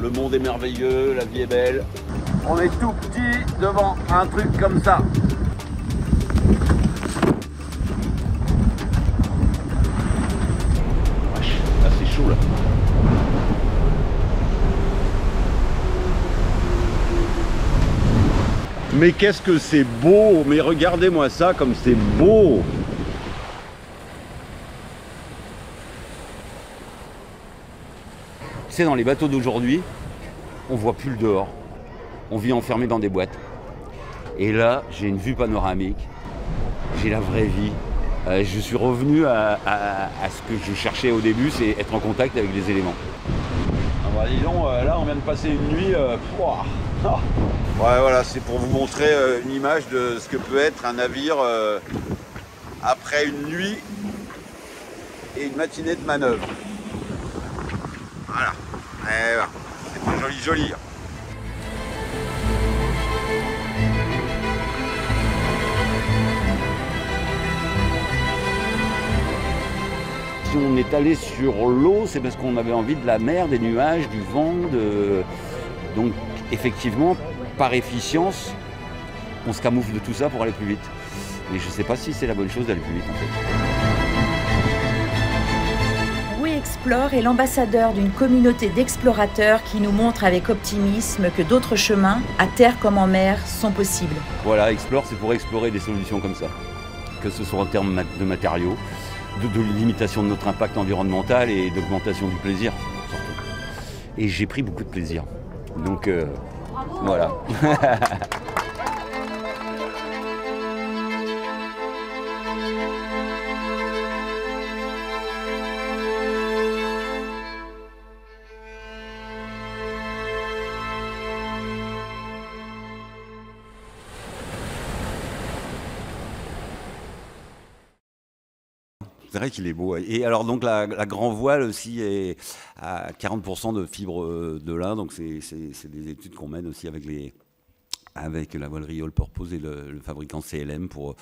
Le monde est merveilleux, la vie est belle. On est tout petit devant un truc comme ça. Là c'est chaud là. Mais qu'est-ce que c'est beau! Mais regardez-moi ça comme c'est beau! Tu sais, dans les bateaux d'aujourd'hui, on voit plus le dehors. On vit enfermé dans des boîtes. Et là, j'ai une vue panoramique. J'ai la vraie vie. Je suis revenu à ce que je cherchais au début, c'est être en contact avec les éléments. Ah bah dis donc, là on vient de passer une nuit. Ouais, voilà, c'est pour vous montrer une image de ce que peut être un navire après une nuit et une matinée de manœuvre. Voilà, c'est pas joli joli. Si on est allé sur l'eau, c'est parce qu'on avait envie de la mer, des nuages, du vent, donc effectivement, par efficience, on se camoufle de tout ça pour aller plus vite. Mais je ne sais pas si c'est la bonne chose d'aller plus vite en fait. WeExplore est l'ambassadeur d'une communauté d'explorateurs qui nous montre avec optimisme que d'autres chemins, à terre comme en mer, sont possibles. Voilà, Explore, c'est pour explorer des solutions comme ça. Que ce soit en termes de matériaux, de limitation de notre impact environnemental et d'augmentation du plaisir, surtout. Et j'ai pris beaucoup de plaisir. Donc voilà. C'est vrai qu'il est beau. Et alors donc la grand voile aussi est à 40% de fibres de lin. Donc c'est des études qu'on mène aussi avec la voilerie All Purpose et le fabricant CLM pour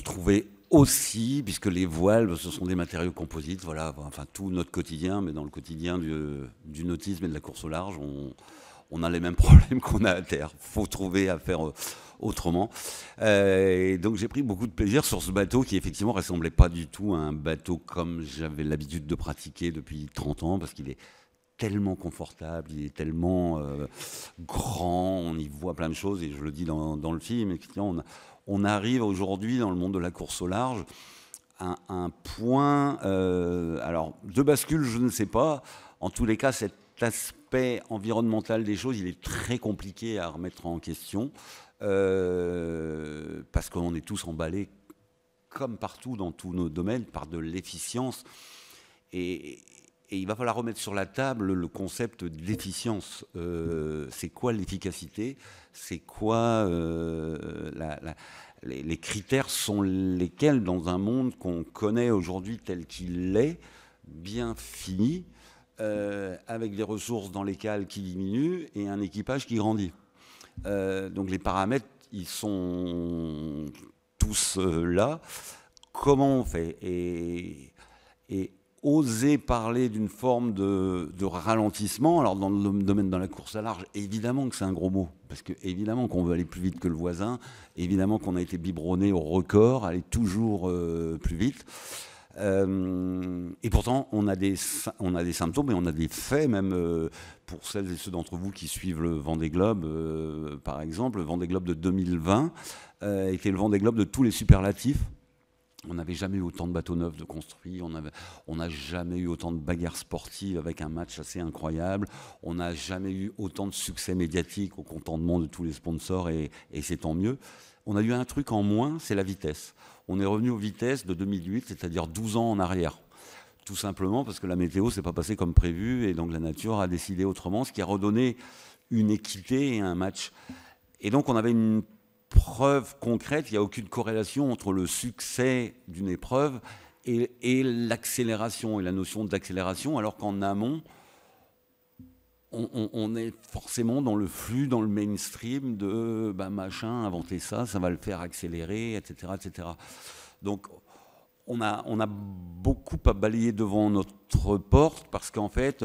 trouver aussi, puisque les voiles ce sont des matériaux composites, voilà, enfin tout notre quotidien, mais dans le quotidien du nautisme et de la course au large, on a les mêmes problèmes qu'on a à terre. Il faut trouver à faire autrement. Et donc j'ai pris beaucoup de plaisir sur ce bateau qui effectivement ressemblait pas du tout à un bateau comme j'avais l'habitude de pratiquer depuis 30 ans, parce qu'il est tellement confortable, il est tellement grand, on y voit plein de choses, et je le dis dans le film, effectivement, on arrive aujourd'hui dans le monde de la course au large à un point, alors de bascule, je ne sais pas, en tous les cas, cet aspect environnemental des choses, il est très compliqué à remettre en question, parce qu'on est tous emballés, comme partout dans tous nos domaines, par de l'efficience. Et il va falloir remettre sur la table le concept d'efficience. C'est quoi l'efficacité? C'est quoi les critères sont lesquels dans un monde qu'on connaît aujourd'hui tel qu'il est, bien fini, avec des ressources dans les cales qui diminuent et un équipage qui grandit. Donc les paramètres, ils sont tous là. Comment on fait? Et oser parler d'une forme de ralentissement, alors dans le domaine de la course à large, évidemment que c'est un gros mot, parce que évidemment qu'on veut aller plus vite que le voisin, évidemment qu'on a été biberonné au record, aller toujours plus vite. Et pourtant, on a des symptômes et on a des faits, même pour celles et ceux d'entre vous qui suivent le Vendée Globe, par exemple. Le Vendée Globe de 2020 était le Vendée Globe de tous les superlatifs. On n'avait jamais eu autant de bateaux neufs de construits, on n'a jamais eu autant de bagarres sportives avec un match assez incroyable, on n'a jamais eu autant de succès médiatique au contentement de tous les sponsors, et c'est tant mieux. On a eu un truc en moins, c'est la vitesse. On est revenu aux vitesses de 2008, c'est-à-dire 12 ans en arrière. Tout simplement parce que la météo s'est pas passée comme prévu, et donc la nature a décidé autrement, ce qui a redonné une équité et un match. Et donc on avait une preuve concrète, il n'y a aucune corrélation entre le succès d'une épreuve et l'accélération, et la notion d'accélération, alors qu'en amont, on est forcément dans le flux, dans le mainstream de machin, inventer ça, ça va le faire accélérer, etc. etc. Donc on a beaucoup à balayer devant notre porte parce qu'en fait,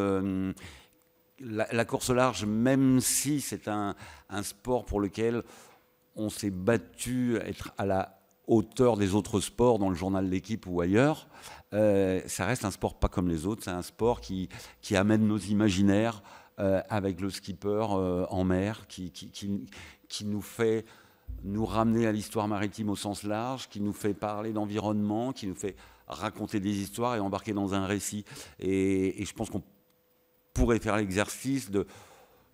la course au large, même si c'est un sport pour lequel on s'est battu à être à la hauteur des autres sports dans le journal de l'équipe ou ailleurs, ça reste un sport pas comme les autres, c'est un sport qui amène nos imaginaires avec le skipper en mer, qui nous fait nous ramener à l'histoire maritime au sens large, qui nous fait parler d'environnement, qui nous fait raconter des histoires et embarquer dans un récit. Et je pense qu'on pourrait faire l'exercice de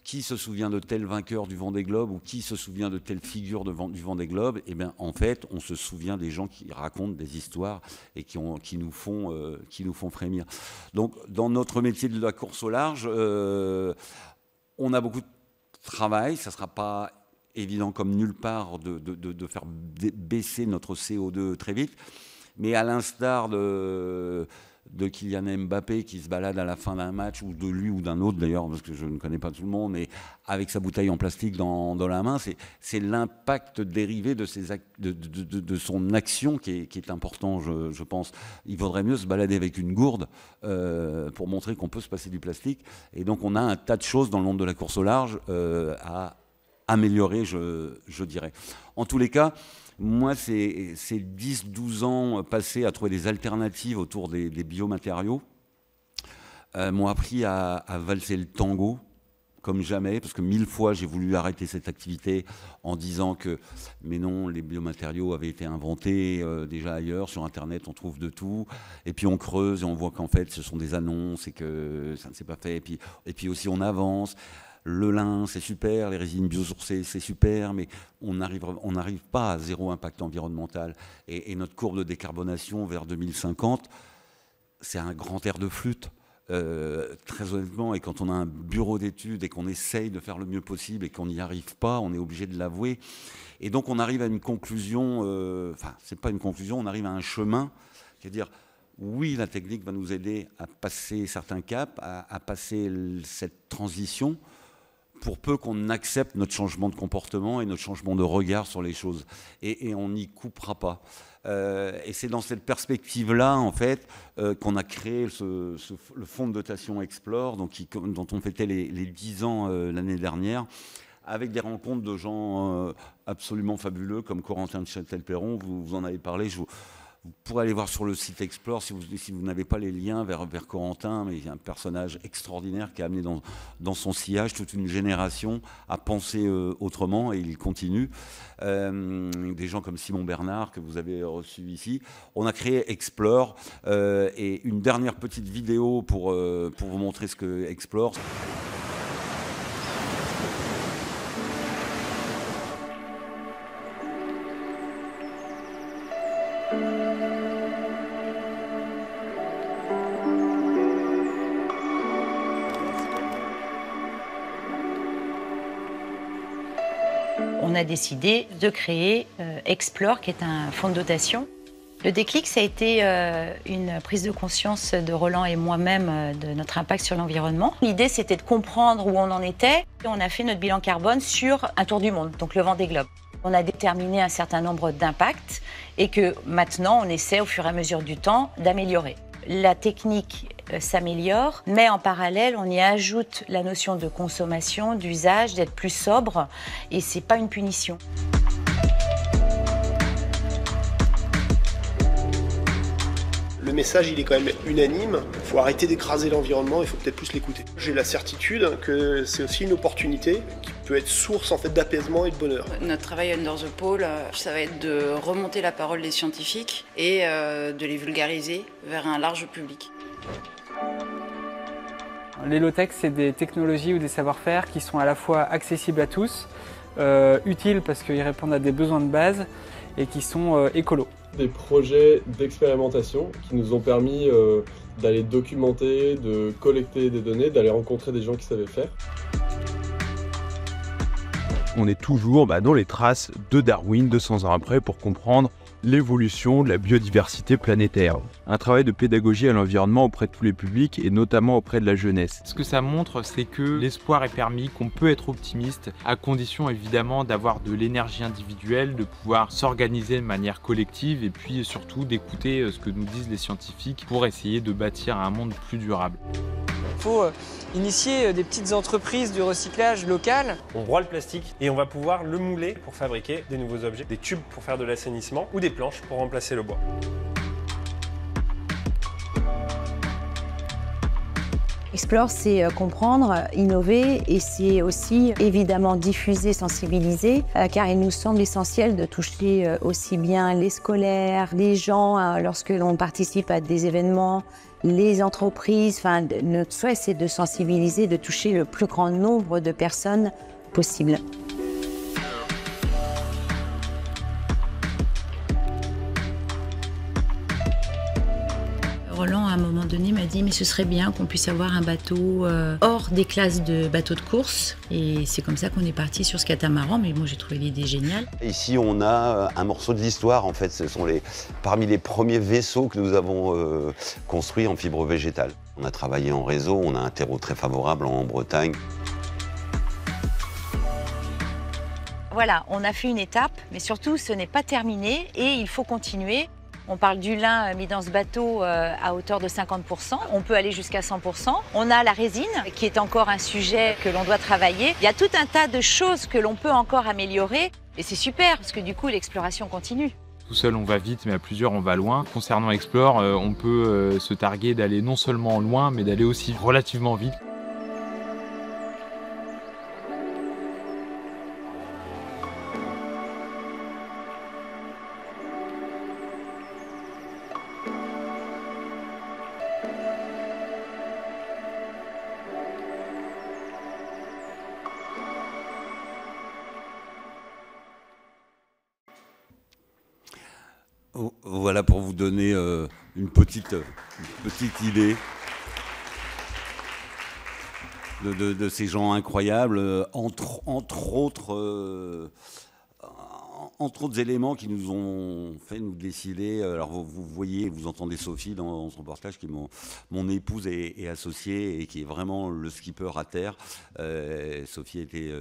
qui se souvient de tel vainqueur du Vendée Globe ou qui se souvient de telle figure du Vendée Globe. Et bien, en fait, on se souvient des gens qui racontent des histoires et qui nous font frémir. Donc, dans notre métier de la course au large, on a beaucoup de travail. Ça ne sera pas évident comme nulle part de faire baisser notre CO2 très vite. Mais à l'instar de Kylian Mbappé qui se balade à la fin d'un match, ou de lui ou d'un autre d'ailleurs, parce que je ne connais pas tout le monde, mais avec sa bouteille en plastique dans la main, c'est l'impact dérivé de son action qui est important, je pense. Il vaudrait mieux se balader avec une gourde pour montrer qu'on peut se passer du plastique. Et donc on a un tas de choses dans le monde de la course au large à améliorer, je dirais. En tous les cas, moi, ces 10-12 ans passés à trouver des alternatives autour des biomatériaux m'ont appris à valser le tango comme jamais, parce que 1000 fois j'ai voulu arrêter cette activité en disant que, mais non, les biomatériaux avaient été inventés déjà ailleurs, sur Internet on trouve de tout, et puis on creuse et on voit qu'en fait ce sont des annonces et que ça ne s'est pas fait, et puis aussi on avance. Le lin, c'est super, les résines biosourcées, c'est super, mais on n'arrive pas à zéro impact environnemental. Et notre courbe de décarbonation vers 2050, c'est un grand air de flûte. Très honnêtement, et quand on a un bureau d'études et qu'on essaye de faire le mieux possible et qu'on n'y arrive pas, on est obligé de l'avouer. Et donc on arrive à une conclusion, enfin, c'est pas une conclusion, on arrive à un chemin, c'est-à-dire, oui, la technique va nous aider à passer certains caps, à passer cette transition, pour peu qu'on accepte notre changement de comportement et notre changement de regard sur les choses. Et on n'y coupera pas. Et c'est dans cette perspective-là, en fait, qu'on a créé le fonds de dotation Explore, donc dont on fêtait les 10 ans l'année dernière, avec des rencontres de gens absolument fabuleux, comme Corentin de Châtel-Perron, vous en avez parlé. Vous pourrez aller voir sur le site Explore si vous n'avez pas les liens vers Corentin, mais il y a un personnage extraordinaire qui a amené dans son sillage toute une génération à penser autrement, et il continue. Des gens comme Simon Bernard, que vous avez reçu ici. On a créé Explore, et une dernière petite vidéo pour vous montrer ce que Explore. On a décidé de créer Explore, qui est un fonds de dotation. Le déclic, ça a été une prise de conscience de Roland et moi-même de notre impact sur l'environnement. L'idée, c'était de comprendre où on en était. Et on a fait notre bilan carbone sur un tour du monde, donc le Vendée Globe. On a déterminé un certain nombre d'impacts et que maintenant, on essaie au fur et à mesure du temps d'améliorer. La technique s'améliore, mais en parallèle, on y ajoute la notion de consommation, d'usage, d'être plus sobre, et c'est pas une punition. Le message, il est quand même unanime. Il faut arrêter d'écraser l'environnement, il faut peut-être plus l'écouter. J'ai la certitude que c'est aussi une opportunité qui peut être source en fait d'apaisement et de bonheur. Notre travail Under the Pole, ça va être de remonter la parole des scientifiques et de les vulgariser vers un large public. Les low-tech, c'est des technologies ou des savoir-faire qui sont à la fois accessibles à tous, utiles parce qu'ils répondent à des besoins de base et qui sont écolos. Des projets d'expérimentation qui nous ont permis d'aller documenter, de collecter des données, d'aller rencontrer des gens qui savaient faire. On est toujours dans les traces de Darwin 200 ans après pour comprendre l'évolution de la biodiversité planétaire. Un travail de pédagogie à l'environnement auprès de tous les publics et notamment auprès de la jeunesse. Ce que ça montre, c'est que l'espoir est permis, qu'on peut être optimiste, à condition évidemment d'avoir de l'énergie individuelle, de pouvoir s'organiser de manière collective et puis surtout d'écouter ce que nous disent les scientifiques pour essayer de bâtir un monde plus durable. Il faut initier des petites entreprises de recyclage locales. On broie le plastique et on va pouvoir le mouler pour fabriquer des nouveaux objets, des tubes pour faire de l'assainissement ou des planches pour remplacer le bois. Explore, c'est comprendre, innover et c'est aussi évidemment diffuser, sensibiliser, car il nous semble essentiel de toucher aussi bien les scolaires, les gens lorsque l'on participe à des événements, les entreprises. Enfin, notre souhait, c'est de sensibiliser, de toucher le plus grand nombre de personnes possible. Roland, à un moment donné, m'a dit « mais ce serait bien qu'on puisse avoir un bateau hors des classes de bateaux de course ». Et c'est comme ça qu'on est parti sur ce catamaran, mais moi j'ai trouvé l'idée géniale. Ici, on a un morceau de l'histoire, en fait. Ce sont parmi les premiers vaisseaux que nous avons construits en fibre végétale. On a travaillé en réseau, on a un terreau très favorable en Bretagne. Voilà, on a fait une étape, mais surtout ce n'est pas terminé et il faut continuer. On parle du lin mis dans ce bateau à hauteur de 50%. On peut aller jusqu'à 100%. On a la résine qui est encore un sujet que l'on doit travailler. Il y a tout un tas de choses que l'on peut encore améliorer. Et c'est super parce que du coup, l'exploration continue. Tout seul, on va vite, mais à plusieurs, on va loin. Concernant Explore, on peut se targuer d'aller non seulement loin, mais d'aller aussi relativement vite. Voilà pour vous donner une petite idée de ces gens incroyables, entre autres éléments qui nous ont fait nous décider. Alors vous voyez, vous entendez Sophie dans ce reportage, qui est mon épouse et associée et qui est vraiment le skipper à terre. Sophie était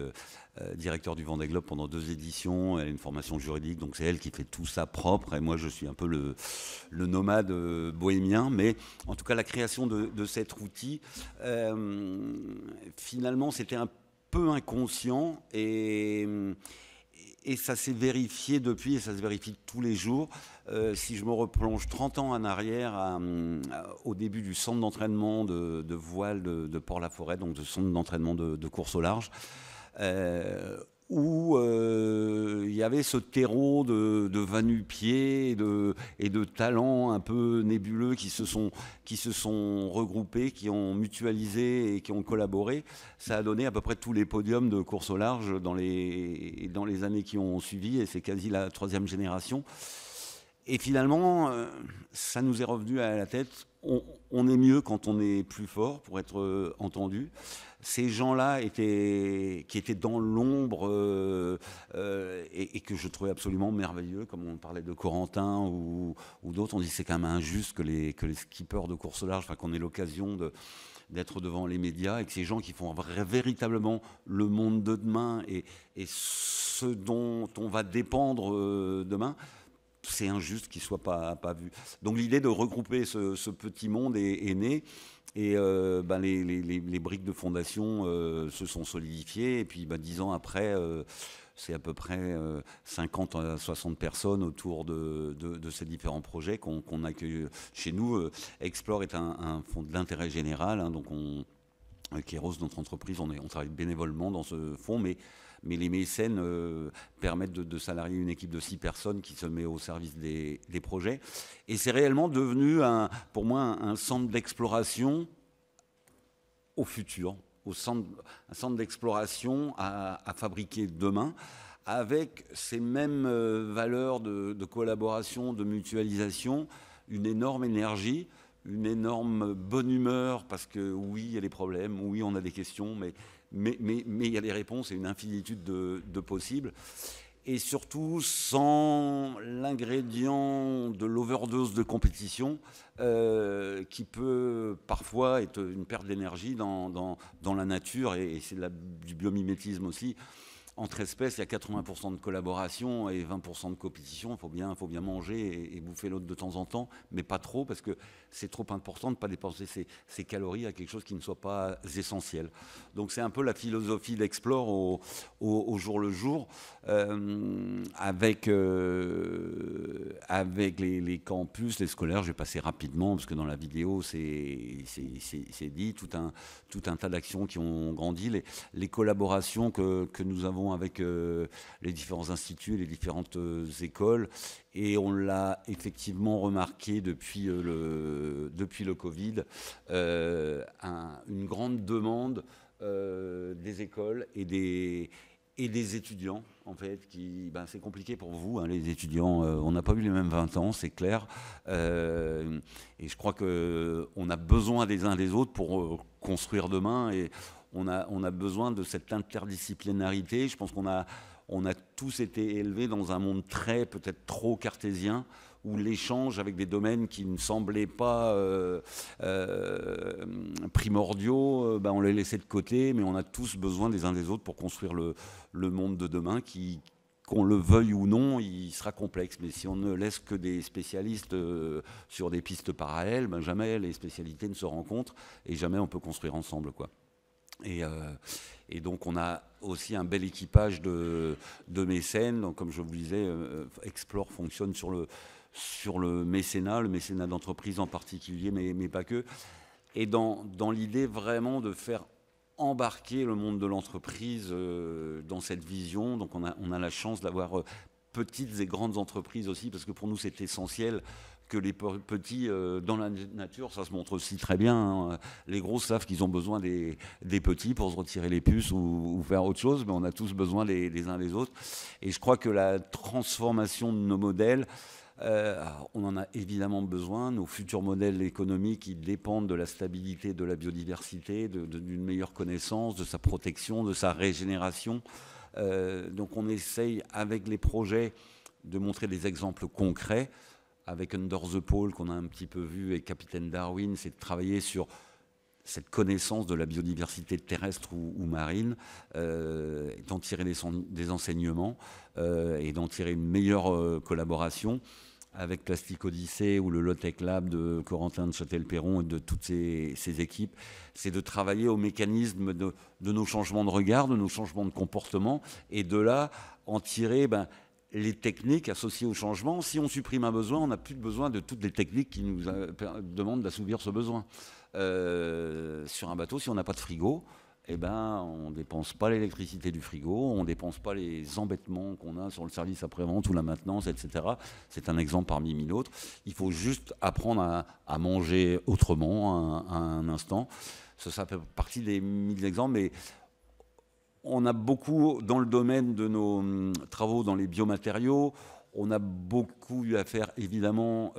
directeur du Vendée Globe pendant 2 éditions, elle a une formation juridique, donc c'est elle qui fait tout ça propre, et moi je suis un peu le nomade bohémien, mais en tout cas la création de cet outil, finalement c'était un peu inconscient, et ça s'est vérifié depuis, et ça se vérifie tous les jours. Si je me replonge 30 ans en arrière, au début du centre d'entraînement de voile de Port-la-Forêt, donc de centre d'entraînement de course au large, où il y avait ce terreau de va-nu-pieds et de talents un peu nébuleux qui se sont regroupés, qui ont mutualisé et qui ont collaboré. Ça a donné à peu près tous les podiums de course au large dans les années qui ont suivi, et c'est quasi la 3e génération. Et finalement, ça nous est revenu à la tête. On est mieux quand on est plus fort pour être entendu. Ces gens-là qui étaient dans l'ombre et que je trouvais absolument merveilleux, comme on parlait de Corentin ou d'autres. On dit que c'est quand même injuste que les skippers de course au large, enfin, qu'on ait l'occasion d'être devant les médias, et que ces gens qui font véritablement le monde de demain et ce dont on va dépendre demain, c'est injuste qu'ils ne soient pas vus. Donc l'idée de regrouper ce petit monde est née. Et les briques de fondation se sont solidifiées. Et puis 10 ans après, c'est à peu près 50 à 60 personnes autour de ces différents projets qu'on accueille chez nous. Explore est un fonds d'intérêt général, hein, donc Kéros, notre entreprise, on travaille bénévolement dans ce fonds, mais les mécènes permettent de salarier une équipe de 6 personnes qui se met au service des projets. Et c'est réellement devenu, pour moi, un centre d'exploration au futur, un centre d'exploration à fabriquer demain, avec ces mêmes valeurs de collaboration, de mutualisation, une énorme énergie, une énorme bonne humeur, parce que oui, il y a des problèmes, oui, on a des questions, mais il y a des réponses et une infinitude de possibles. et surtout sans l'ingrédient de l'overdose de compétition qui peut parfois être une perte d'énergie dans la nature, et c'est du biomimétisme aussi. Entre espèces, il y a 80% de collaboration et 20% de compétition. Il faut bien manger et bouffer l'autre de temps en temps, mais pas trop, parce que c'est trop important de ne pas dépenser ses calories à quelque chose qui ne soit pas essentiel. Donc c'est un peu la philosophie d'Explore au jour le jour, avec les campus, les scolaires. Je vais passer rapidement, parce que dans la vidéo, c'est dit, tout un tas d'actions qui ont grandi, les collaborations que nous avons avec les différents instituts, les différentes écoles, et on l'a effectivement remarqué depuis le Covid, une grande demande des écoles et des étudiants, en fait, c'est compliqué pour vous, hein, les étudiants, on n'a pas eu les mêmes 20 ans, c'est clair, et je crois qu'on a besoin des uns des autres pour construire demain, et on a besoin de cette interdisciplinarité. Je pense qu'on a tous été élevés dans un monde peut-être trop cartésien, où l'échange avec des domaines qui ne semblaient pas primordiaux, on les laissait de côté, mais on a tous besoin des uns des autres pour construire le monde de demain qui, qu'on le veuille ou non, il sera complexe. Mais si on ne laisse que des spécialistes sur des pistes parallèles, jamais les spécialités ne se rencontrent et jamais on peut construire ensemble, quoi. Et donc on a aussi un bel équipage de mécènes. Donc, comme je vous disais, Explore fonctionne sur le mécénat d'entreprise en particulier, mais pas que. Et dans l'idée vraiment de faire embarquer le monde de l'entreprise dans cette vision. Donc on a la chance d'avoir petites et grandes entreprises aussi, parce que pour nous c'est essentiel que les petits, dans la nature, ça se montre aussi très bien, hein. Les gros savent qu'ils ont besoin des petits pour se retirer les puces ou faire autre chose, mais on a tous besoin des uns des autres. Et je crois que la transformation de nos modèles, on en a évidemment besoin. Nos futurs modèles économiques, ils dépendent de la stabilité de la biodiversité, d'une meilleure connaissance, de sa protection, de sa régénération. Donc on essaye, avec les projets, de montrer des exemples concrets. Avec Under the Pole, qu'on a un petit peu vu, et Capitaine Darwin, c'est de travailler sur cette connaissance de la biodiversité terrestre ou marine, d'en tirer des enseignements et d'en tirer une meilleure collaboration. Avec Plastic Odyssey ou le Low-Tech Lab de Corentin de Châtel-Perron et de toutes ces équipes, c'est de travailler au mécanisme de nos changements de regard, de nos changements de comportement, et de là en tirer les techniques associées au changement. Si on supprime un besoin, on n'a plus besoin de toutes les techniques qui nous demandent d'assouvir ce besoin. Sur un bateau, si on n'a pas de frigo, on ne dépense pas l'électricité du frigo, on ne dépense pas les embêtements qu'on a sur le service après-vente ou la maintenance, etc. C'est un exemple parmi mille autres. Il faut juste apprendre à manger autrement à un instant. Ça fait partie des mille exemples, mais on a beaucoup, dans le domaine de nos travaux dans les biomatériaux, on a beaucoup eu à faire, évidemment,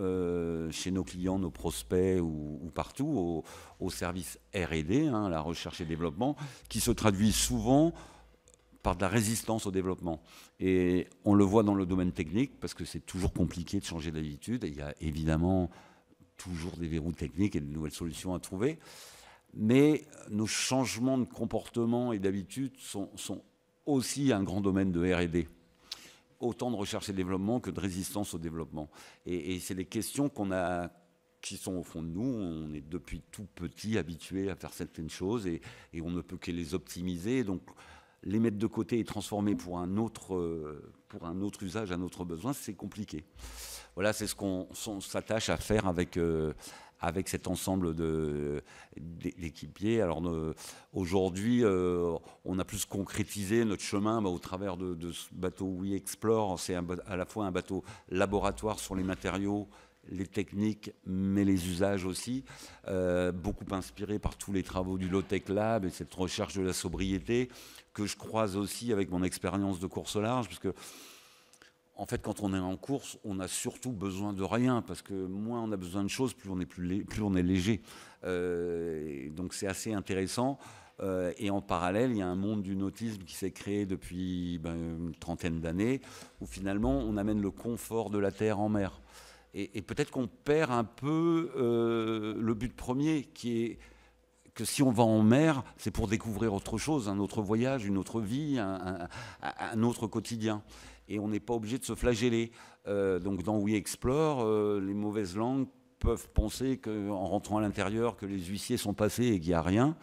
chez nos clients, nos prospects ou partout, au service R&D, la recherche et développement, qui se traduit souvent par de la résistance au développement. Et on le voit dans le domaine technique, parce que c'est toujours compliqué de changer d'habitude. Il y a évidemment toujours des verrous techniques et de nouvelles solutions à trouver. Mais nos changements de comportement et d'habitude sont aussi un grand domaine de R&D. Autant de recherche et développement que de résistance au développement. Et c'est des questions qui sont au fond de nous. On est depuis tout petit habitué à faire certaines choses et on ne peut que les optimiser. Donc les mettre de côté et transformer pour un autre usage, un autre besoin, c'est compliqué. Voilà, c'est ce qu'on s'attache à faire avec cet ensemble d'équipiers. Alors aujourd'hui, on a plus concrétisé notre chemin au travers de ce bateau We Explore. C'est à la fois un bateau laboratoire sur les matériaux, les techniques, mais les usages aussi. Beaucoup inspiré par tous les travaux du Low-Tech Lab et cette recherche de la sobriété que je croise aussi avec mon expérience de course au large, parce que en fait, quand on est en course, on a surtout besoin de rien, parce que moins on a besoin de choses, plus on est léger. Donc c'est assez intéressant. Et en parallèle, il y a un monde du nautisme qui s'est créé depuis une trentaine d'années, où finalement on amène le confort de la terre en mer. Et peut-être qu'on perd un peu le but premier, qui est que si on va en mer, c'est pour découvrir autre chose, un autre voyage, une autre vie, un autre quotidien. Et on n'est pas obligé de se flageller. Donc dans We Explore, les mauvaises langues peuvent penser qu'en rentrant à l'intérieur, que les huissiers sont passés et qu'il n'y a rien.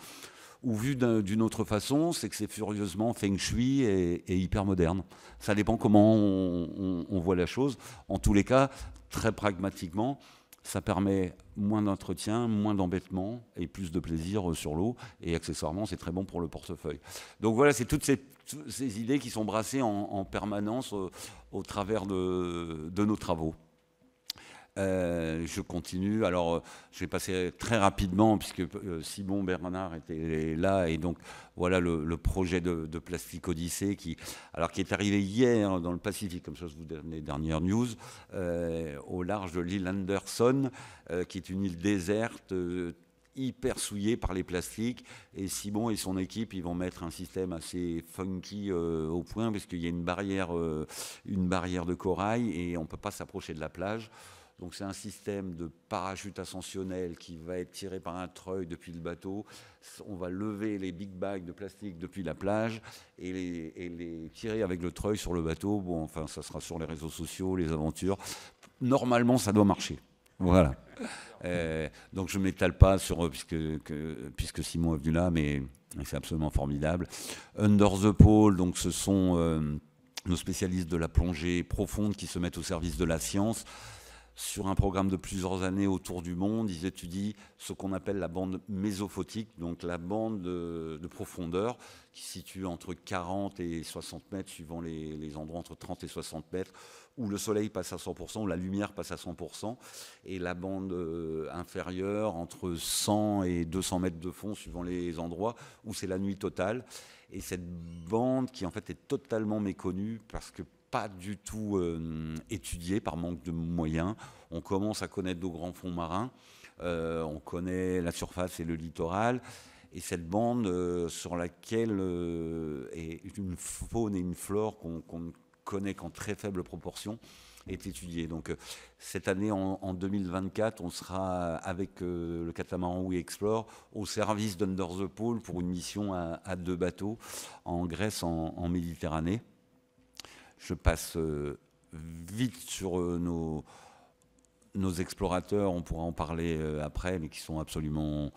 Ou vu d'une autre façon, c'est que c'est furieusement feng shui et hyper moderne. Ça dépend comment on voit la chose. En tous les cas, très pragmatiquement, ça permet moins d'entretien, moins d'embêtement et plus de plaisir sur l'eau. Et accessoirement, c'est très bon pour le portefeuille. Donc voilà, c'est toutes ces idées qui sont brassées en permanence au travers de nos travaux. Je continue. Alors, je vais passer très rapidement puisque Simon Bernard était là et donc voilà le projet de Plastic Odyssée qui est arrivé hier dans le Pacifique, comme ça je vous donne les dernières news, au large de l'île Anderson, qui est une île déserte. Hyper souillée par les plastiques, et Simon et son équipe ils vont mettre un système assez funky au point parce qu'il y a une barrière de corail et on ne peut pas s'approcher de la plage. Donc c'est un système de parachute ascensionnel qui va être tiré par un treuil depuis le bateau. On va lever les big bags de plastique depuis la plage et les tirer avec le treuil sur le bateau. Bon, enfin, ça sera sur les réseaux sociaux, les aventures. Normalement, ça doit marcher. Voilà. Donc je ne m'étale pas sur puisque Simon est venu là, mais c'est absolument formidable. Under the Pole, donc ce sont nos spécialistes de la plongée profonde qui se mettent au service de la science. Sur un programme de plusieurs années autour du monde, ils étudient ce qu'on appelle la bande mésophotique, donc la bande de profondeur qui se situe entre 40 et 60 mètres, suivant les endroits entre 30 et 60 mètres, où le soleil passe à 100%, où la lumière passe à 100%, et la bande inférieure entre 100 et 200 mètres de fond, suivant les endroits, où c'est la nuit totale. Et cette bande qui en fait est totalement méconnue parce que pas du tout étudié par manque de moyens. On commence à connaître nos grands fonds marins, on connaît la surface et le littoral, et cette bande sur laquelle est une faune et une flore qu'on ne connaît qu'en très faible proportion est étudiée. Donc cette année, en 2024, on sera avec le catamaran We Explore au service d'Under the Pole pour une mission à 2 bateaux en Grèce, en Méditerranée. Je passe vite sur nos explorateurs, on pourra en parler après, mais qui sont absolument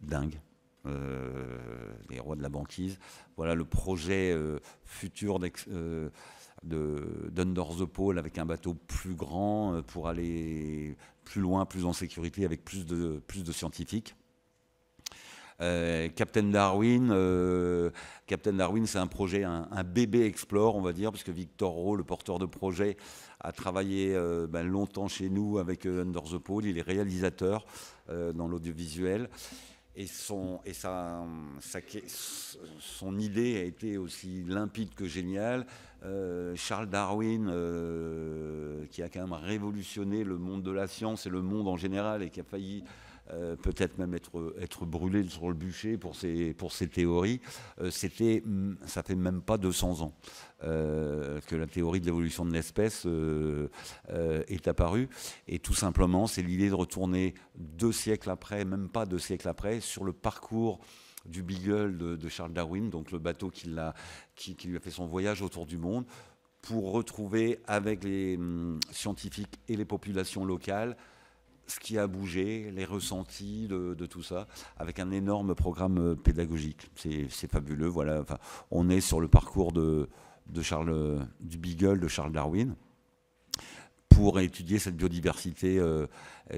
dingues, les rois de la banquise. Voilà le projet futur d'Under the Pole avec un bateau plus grand pour aller plus loin, plus en sécurité, avec plus de scientifiques. Captain Darwin, c'est un projet, un bébé Explore, on va dire, parce que Victor Rowe, le porteur de projet, a travaillé longtemps chez nous avec Under the Pole. Il est réalisateur dans l'audiovisuel. Et son idée a été aussi limpide que géniale. Charles Darwin, qui a quand même révolutionné le monde de la science et le monde en général, et qui a failli peut-être même être brûlé sur le bûcher pour ses théories, ça fait même pas 200 ans que la théorie de l'évolution de l'espèce est apparue. Et tout simplement, c'est l'idée de retourner 2 siècles après, même pas 2 siècles après, sur le parcours du Beagle de Charles Darwin, donc le bateau qui lui a fait son voyage autour du monde, pour retrouver avec les scientifiques et les populations locales ce qui a bougé, les ressentis de tout ça, avec un énorme programme pédagogique. C'est fabuleux. Voilà. Enfin, on est sur le parcours du Beagle de Charles Darwin pour étudier cette biodiversité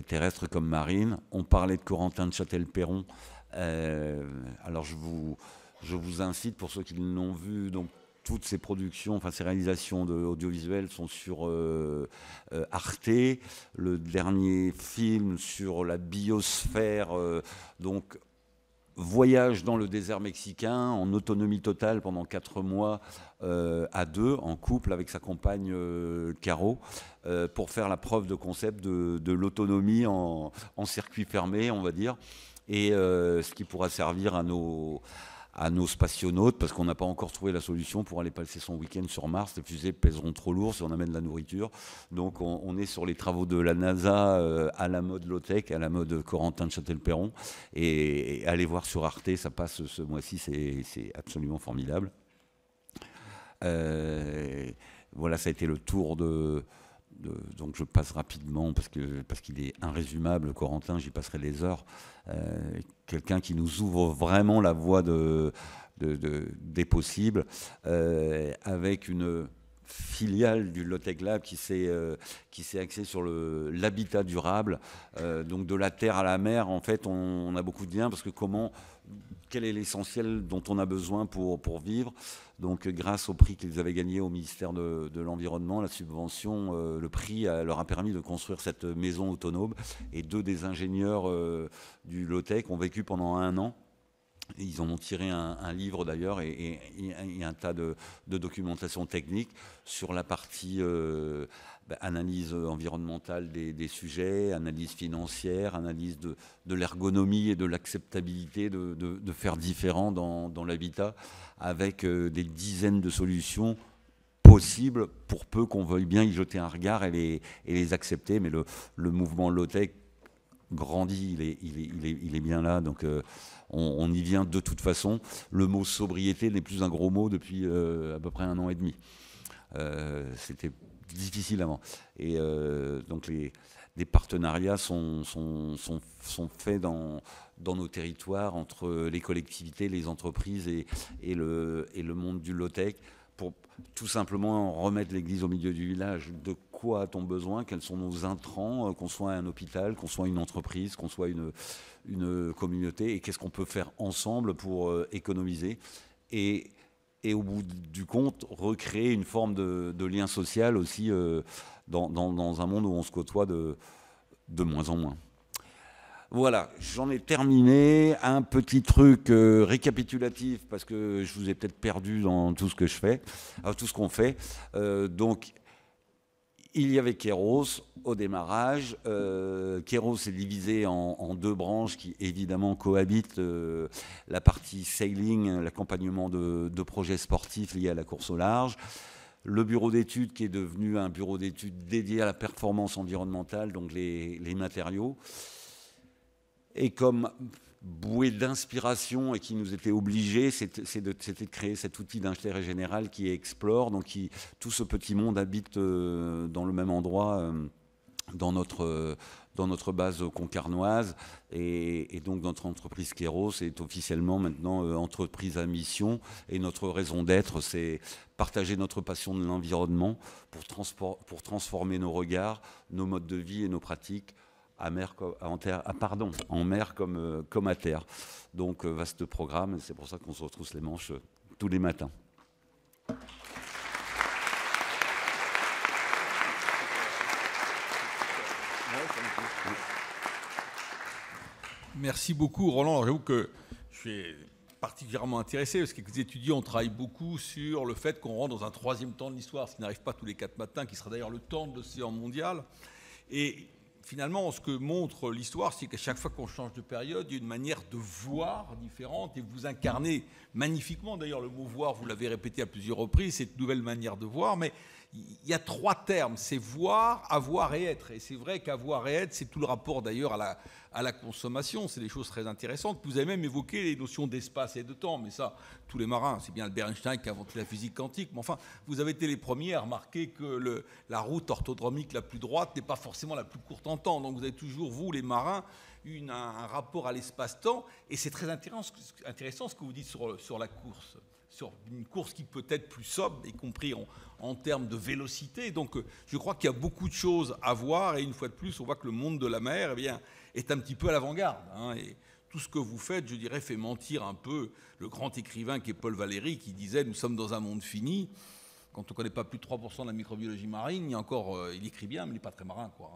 terrestre comme marine. On parlait de Corentin de Châtel-Perron. Alors je vous incite, pour ceux qui l'ont vu, donc toutes ces productions, enfin ces réalisations audiovisuelles sont sur Arte. Le dernier film sur la biosphère, donc voyage dans le désert mexicain en autonomie totale pendant 4 mois à 2, en couple avec sa compagne Caro, pour faire la preuve de concept de l'autonomie en circuit fermé, on va dire. et ce qui pourra servir à nos spationautes, parce qu'on n'a pas encore trouvé la solution pour aller passer son week-end sur Mars. Les fusées pèseront trop lourd si on amène de la nourriture. Donc on est sur les travaux de la NASA à la mode low-tech, à la mode Corentin de Châtel-Perron. Et allez voir sur Arte, ça passe ce mois-ci, c'est absolument formidable. Voilà, ça a été le tour donc je passe rapidement parce qu'il est irrésumable, Corentin, j'y passerai des heures. Quelqu'un qui nous ouvre vraiment la voie des possibles, avec une filiale du Low-Tech Lab qui s'est axée sur l'habitat durable, donc de la terre à la mer. En fait, on a beaucoup de liens parce que quel est l'essentiel dont on a besoin pour vivre. Donc grâce au prix qu'ils avaient gagné au ministère de l'Environnement, la subvention, le prix leur a permis de construire cette maison autonome. Et 2 des ingénieurs du Low-Tech ont vécu pendant 1 an. Et ils en ont tiré un livre d'ailleurs et un tas de documentation technique sur la partie analyse environnementale des sujets, analyse financière, analyse de l'ergonomie et de l'acceptabilité de faire différent dans l'habitat, avec des dizaines de solutions possibles pour peu qu'on veuille bien y jeter un regard et les accepter. Mais le mouvement low-tech grandit, il est bien là, donc on y vient de toute façon. Le mot sobriété n'est plus un gros mot depuis à peu près 1 an et demi. C'était difficile avant. Et donc des partenariats sont faits dans nos territoires entre les collectivités, les entreprises et le monde du low-tech, pour tout simplement remettre l'église au milieu du village. De quoi a-t-on besoin? Quels sont nos intrants? Qu'on soit un hôpital, qu'on soit une entreprise, qu'on soit une communauté, et qu'est-ce qu'on peut faire ensemble pour économiser et au bout du compte, recréer une forme de lien social aussi dans un monde où on se côtoie de moins en moins. Voilà, j'en ai terminé. Un petit truc récapitulatif, parce que je vous ai peut-être perdu dans tout ce que je fais, tout ce qu'on fait. Donc, il y avait Kéros au démarrage. Kéros est divisé en 2 branches qui évidemment cohabitent. La partie sailing, l'accompagnement de projets sportifs liés à la course au large. Le bureau d'études qui est devenu un bureau d'études dédié à la performance environnementale, donc les matériaux. Et comme bouée d'inspiration et qui nous était obligé, c'était de créer cet outil d'intérêt général qui est Explore. Donc tout ce petit monde habite dans le même endroit, dans notre base concarnoise. Et donc notre entreprise Kéros est officiellement maintenant entreprise à mission. Et notre raison d'être, c'est partager notre passion de l'environnement pour transformer nos regards, nos modes de vie et nos pratiques en mer comme à terre. Donc vaste programme, c'est pour ça qu'on se retrousse les manches tous les matins. Merci beaucoup Roland. Alors, j'avoue que je suis particulièrement intéressé parce que les étudiants travaillent beaucoup sur le fait qu'on rentre dans un 3e temps de l'histoire, ce qui n'arrive pas tous les 4 matins, qui sera d'ailleurs le temps de l'océan mondial. Et finalement, ce que montre l'histoire, c'est qu'à chaque fois qu'on change de période, il y a une manière de voir différente, et vous incarnez magnifiquement, d'ailleurs le mot voir, vous l'avez répété à plusieurs reprises, cette nouvelle manière de voir, mais il y a 3 termes, c'est voir, avoir et être. Et c'est vrai qu'avoir et être, c'est tout le rapport d'ailleurs à la consommation, c'est des choses très intéressantes. Vous avez même évoqué les notions d'espace et de temps, mais ça, tous les marins, c'est bien Albert Einstein qui a inventé la physique quantique, mais enfin, vous avez été les premiers à remarquer que la route orthodromique la plus droite n'est pas forcément la plus courte en temps. Donc vous avez toujours, vous les marins, un rapport à l'espace-temps, et c'est très intéressant ce que vous dites sur la course. Sur une course qui peut être plus sobre, y compris en termes de vélocité. Donc je crois qu'il y a beaucoup de choses à voir, et une fois de plus, on voit que le monde de la mer est un petit peu à l'avant-garde. Et tout ce que vous faites, je dirais, fait mentir un peu le grand écrivain qui est Paul Valéry, qui disait « Nous sommes dans un monde fini ». Quand on ne connaît pas plus de 3% de la microbiologie marine, il écrit bien, mais il n'est pas très marin, quoi.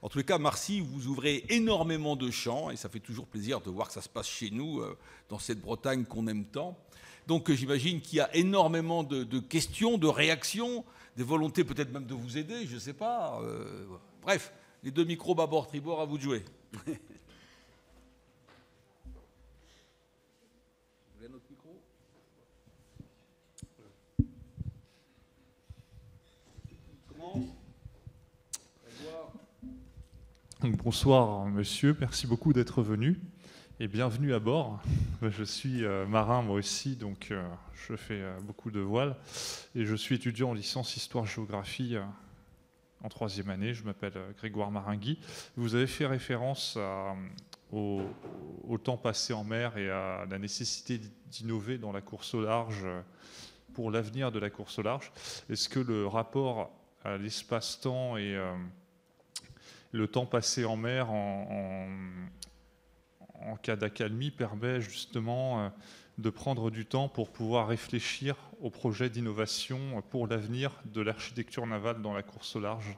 En tous les cas, Marcy, vous ouvrez énormément de champs, et ça fait toujours plaisir de voir que ça se passe chez nous, dans cette Bretagne qu'on aime tant. Donc j'imagine qu'il y a énormément de questions, de réactions, des volontés peut-être même de vous aider, je ne sais pas. Bref, les 2 micros bâbord-tribord, à vous de jouer. Donc, bonsoir monsieur, merci beaucoup d'être venu et bienvenue à bord. Je suis marin moi aussi, donc je fais beaucoup de voile et je suis étudiant en licence Histoire-Géographie en 3e année. Je m'appelle Grégoire Maringui. Vous avez fait référence au temps passé en mer et à la nécessité d'innover dans la course au large pour l'avenir de la course au large. Est-ce que le rapport à l'espace-temps et le temps passé en mer en cas d'accalmie permet justement de prendre du temps pour pouvoir réfléchir aux projets d'innovation pour l'avenir de l'architecture navale dans la course au large?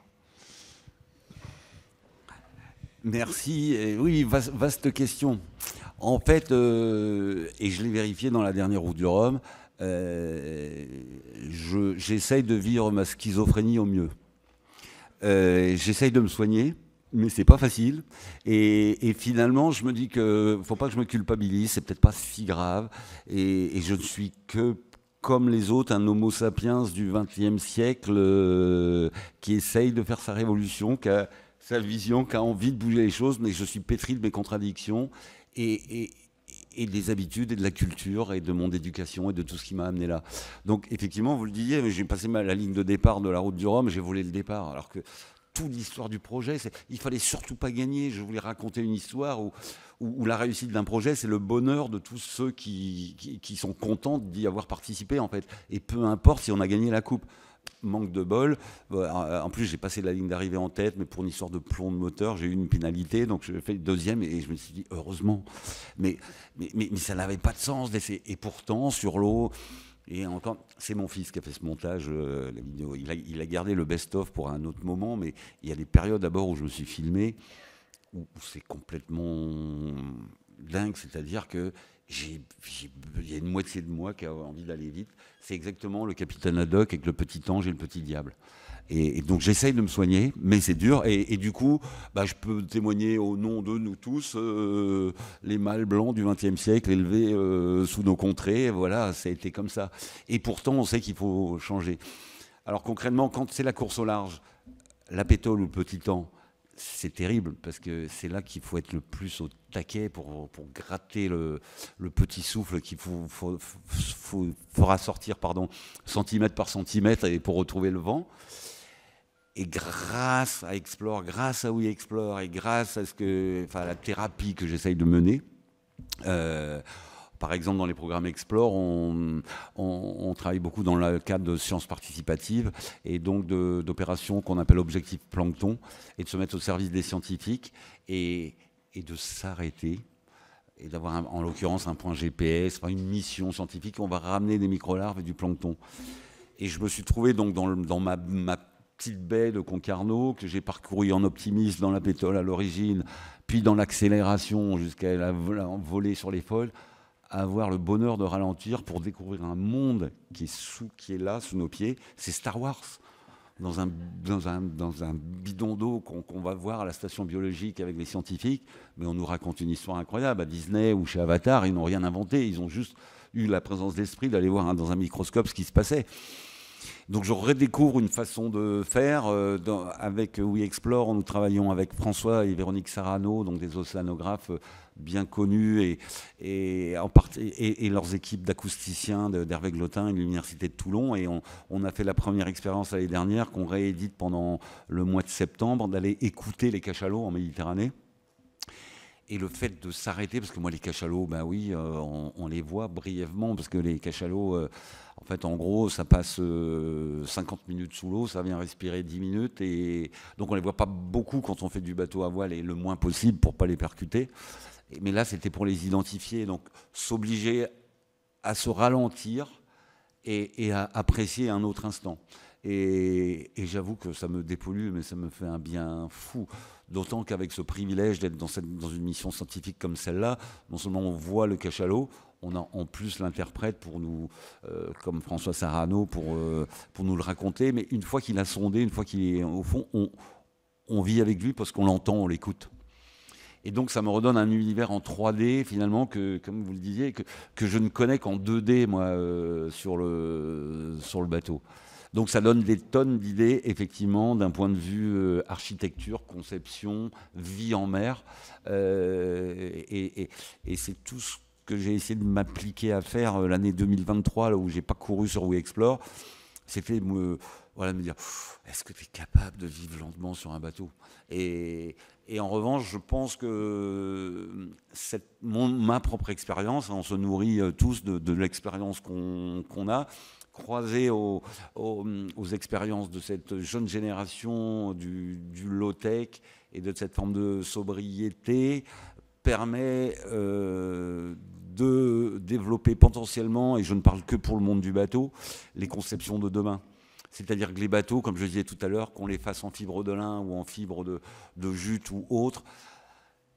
Merci. Et oui, vaste question. En fait, et je l'ai vérifié dans la dernière route du Rhum, j'essaye de vivre ma schizophrénie au mieux. J'essaye de me soigner, mais c'est pas facile. Et finalement, je me dis que faut pas que je me culpabilise, c'est peut-être pas si grave. Et je ne suis que, comme les autres, un homo sapiens du XXe siècle qui essaye de faire sa révolution, qui a sa vision, qui a envie de bouger les choses, mais je suis pétri de mes contradictions et des habitudes et de la culture et de mon éducation et de tout ce qui m'a amené là. Donc effectivement, vous le disiez, j'ai passé la ligne de départ de la route du Rhum, j'ai volé le départ, alors que toute l'histoire du projet, il fallait surtout pas gagner. Je voulais raconter une histoire où la réussite d'un projet, c'est le bonheur de tous ceux qui sont contents d'y avoir participé, en fait. Et peu importe si on a gagné la coupe. Manque de bol. En plus, j'ai passé la ligne d'arrivée en tête, mais pour une histoire de plomb de moteur, j'ai eu une pénalité, donc je fais le deuxième et je me suis dit, heureusement. Mais ça n'avait pas de sens d'essayer. Et pourtant, sur l'eau... Et encore, c'est mon fils qui a fait ce montage, la vidéo. Il a gardé le best-of pour un autre moment, mais il y a des périodes d'abord où je me suis filmé, où c'est complètement dingue, c'est-à-dire que il y a une moitié de moi qui a envie d'aller vite. C'est exactement le capitaine Haddock avec le petit ange et le petit diable. Et donc j'essaye de me soigner, mais c'est dur. Et du coup, je peux témoigner au nom de nous tous, les mâles blancs du XXe siècle élevés sous nos contrées. Voilà, ça a été comme ça. Et pourtant, on sait qu'il faut changer. Alors concrètement, quand c'est la course au large, la pétole ou le petit temps, c'est terrible parce que c'est là qu'il faut être le plus au taquet pour gratter le petit souffle qu'il fera sortir, centimètre par centimètre et pour retrouver le vent. Et grâce à Explore, grâce à We Explore et grâce à la thérapie que j'essaye de mener, par exemple dans les programmes Explore, on travaille beaucoup dans le cadre de sciences participatives et donc d'opérations qu'on appelle objectifs plancton et de se mettre au service des scientifiques et de s'arrêter et d'avoir en l'occurrence un point GPS, une mission scientifique, on va ramener des micro-larves et du plancton. Et je me suis trouvé donc dans ma petite baie de Concarneau que j'ai parcouru en optimiste dans la pétole à l'origine, puis dans l'accélération jusqu'à la volée sur les folles, avoir le bonheur de ralentir pour découvrir un monde qui est là sous nos pieds. C'est Star Wars dans un bidon d'eau qu'on va voir à la station biologique avec les scientifiques, mais on nous raconte une histoire incroyable. À Disney ou chez Avatar, ils n'ont rien inventé, ils ont juste eu la présence d'esprit d'aller voir dans un microscope ce qui se passait. Donc je redécouvre une façon de faire. Avec We Explore, nous travaillons avec François et Véronique Sarano, donc des océanographes bien connus, et leurs équipes d'acousticiens d'Hervé Glotin et de l'Université de Toulon. Et on a fait la première expérience l'année dernière, qu'on réédite pendant le mois de septembre, d'aller écouter les cachalots en Méditerranée. Et le fait de s'arrêter, parce que moi les cachalots, on les voit brièvement, parce que les cachalots, en fait, en gros, ça passe 50 minutes sous l'eau, ça vient respirer 10 minutes, et donc on les voit pas beaucoup quand on fait du bateau à voile, et le moins possible pour pas les percuter. Mais là, c'était pour les identifier, donc s'obliger à se ralentir et à apprécier un autre instant. Et j'avoue que ça me dépollue, mais ça me fait un bien fou. D'autant qu'avec ce privilège d'être dans une mission scientifique comme celle-là, non seulement on voit le cachalot, on a en plus l'interprète pour nous, comme François Sarano, pour nous le raconter. Mais une fois qu'il a sondé, une fois qu'il est au fond, on vit avec lui parce qu'on l'entend, on l'écoute. Et donc ça me redonne un univers en 3D finalement que, comme vous le disiez, que je ne connais qu'en 2D moi sur le bateau. Donc ça donne des tonnes d'idées, effectivement, d'un point de vue architecture, conception, vie en mer. Et c'est tout ce que j'ai essayé de m'appliquer à faire l'année 2023, là où j'ai pas couru sur We Explore. C'était me dire, est-ce que tu es capable de vivre lentement sur un bateau ? Et en revanche, je pense que ma propre expérience, on se nourrit tous de l'expérience qu'on a, croisée aux expériences de cette jeune génération du low-tech et de cette forme de sobriété, permet de développer potentiellement, et je ne parle que pour le monde du bateau, les conceptions de demain. C'est-à-dire que les bateaux, comme je disais tout à l'heure, qu'on les fasse en fibre de lin ou en fibre de jute ou autre,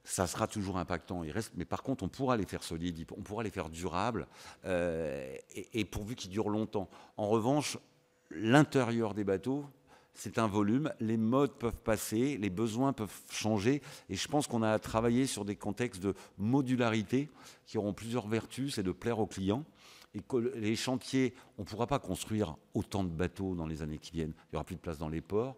ça sera toujours impactant. Mais par contre, on pourra les faire solides, on pourra les faire durables, et pourvu qu'ils durent longtemps. En revanche, l'intérieur des bateaux, c'est un volume, les modes peuvent passer, les besoins peuvent changer, et je pense qu'on a travaillé sur des contextes de modularité qui auront plusieurs vertus, c'est de plaire aux clients. Et que les chantiers, on ne pourra pas construire autant de bateaux dans les années qui viennent. Il n'y aura plus de place dans les ports.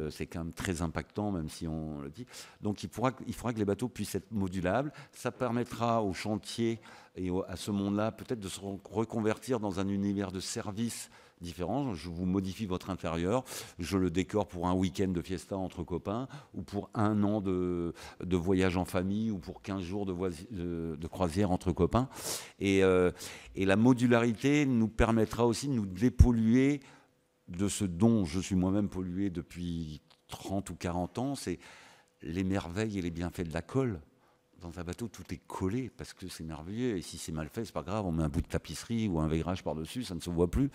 C'est quand même très impactant, même si on le dit. Donc il faudra que les bateaux puissent être modulables. Ça permettra aux chantiers et à ce monde-là peut-être de se reconvertir dans un univers de services différents. Je vous modifie votre intérieur, je le décore pour un week-end de fiesta entre copains, ou pour 1 an de voyage en famille, ou pour 15 jours de croisière entre copains. Et la modularité nous permettra aussi de nous dépolluer de ce dont je suis moi-même pollué depuis 30 ou 40 ans, c'est les merveilles et les bienfaits de la colle. Dans un bateau, tout est collé parce que c'est merveilleux. Et si c'est mal fait, c'est pas grave. On met un bout de tapisserie ou un vaigrage par-dessus, ça ne se voit plus.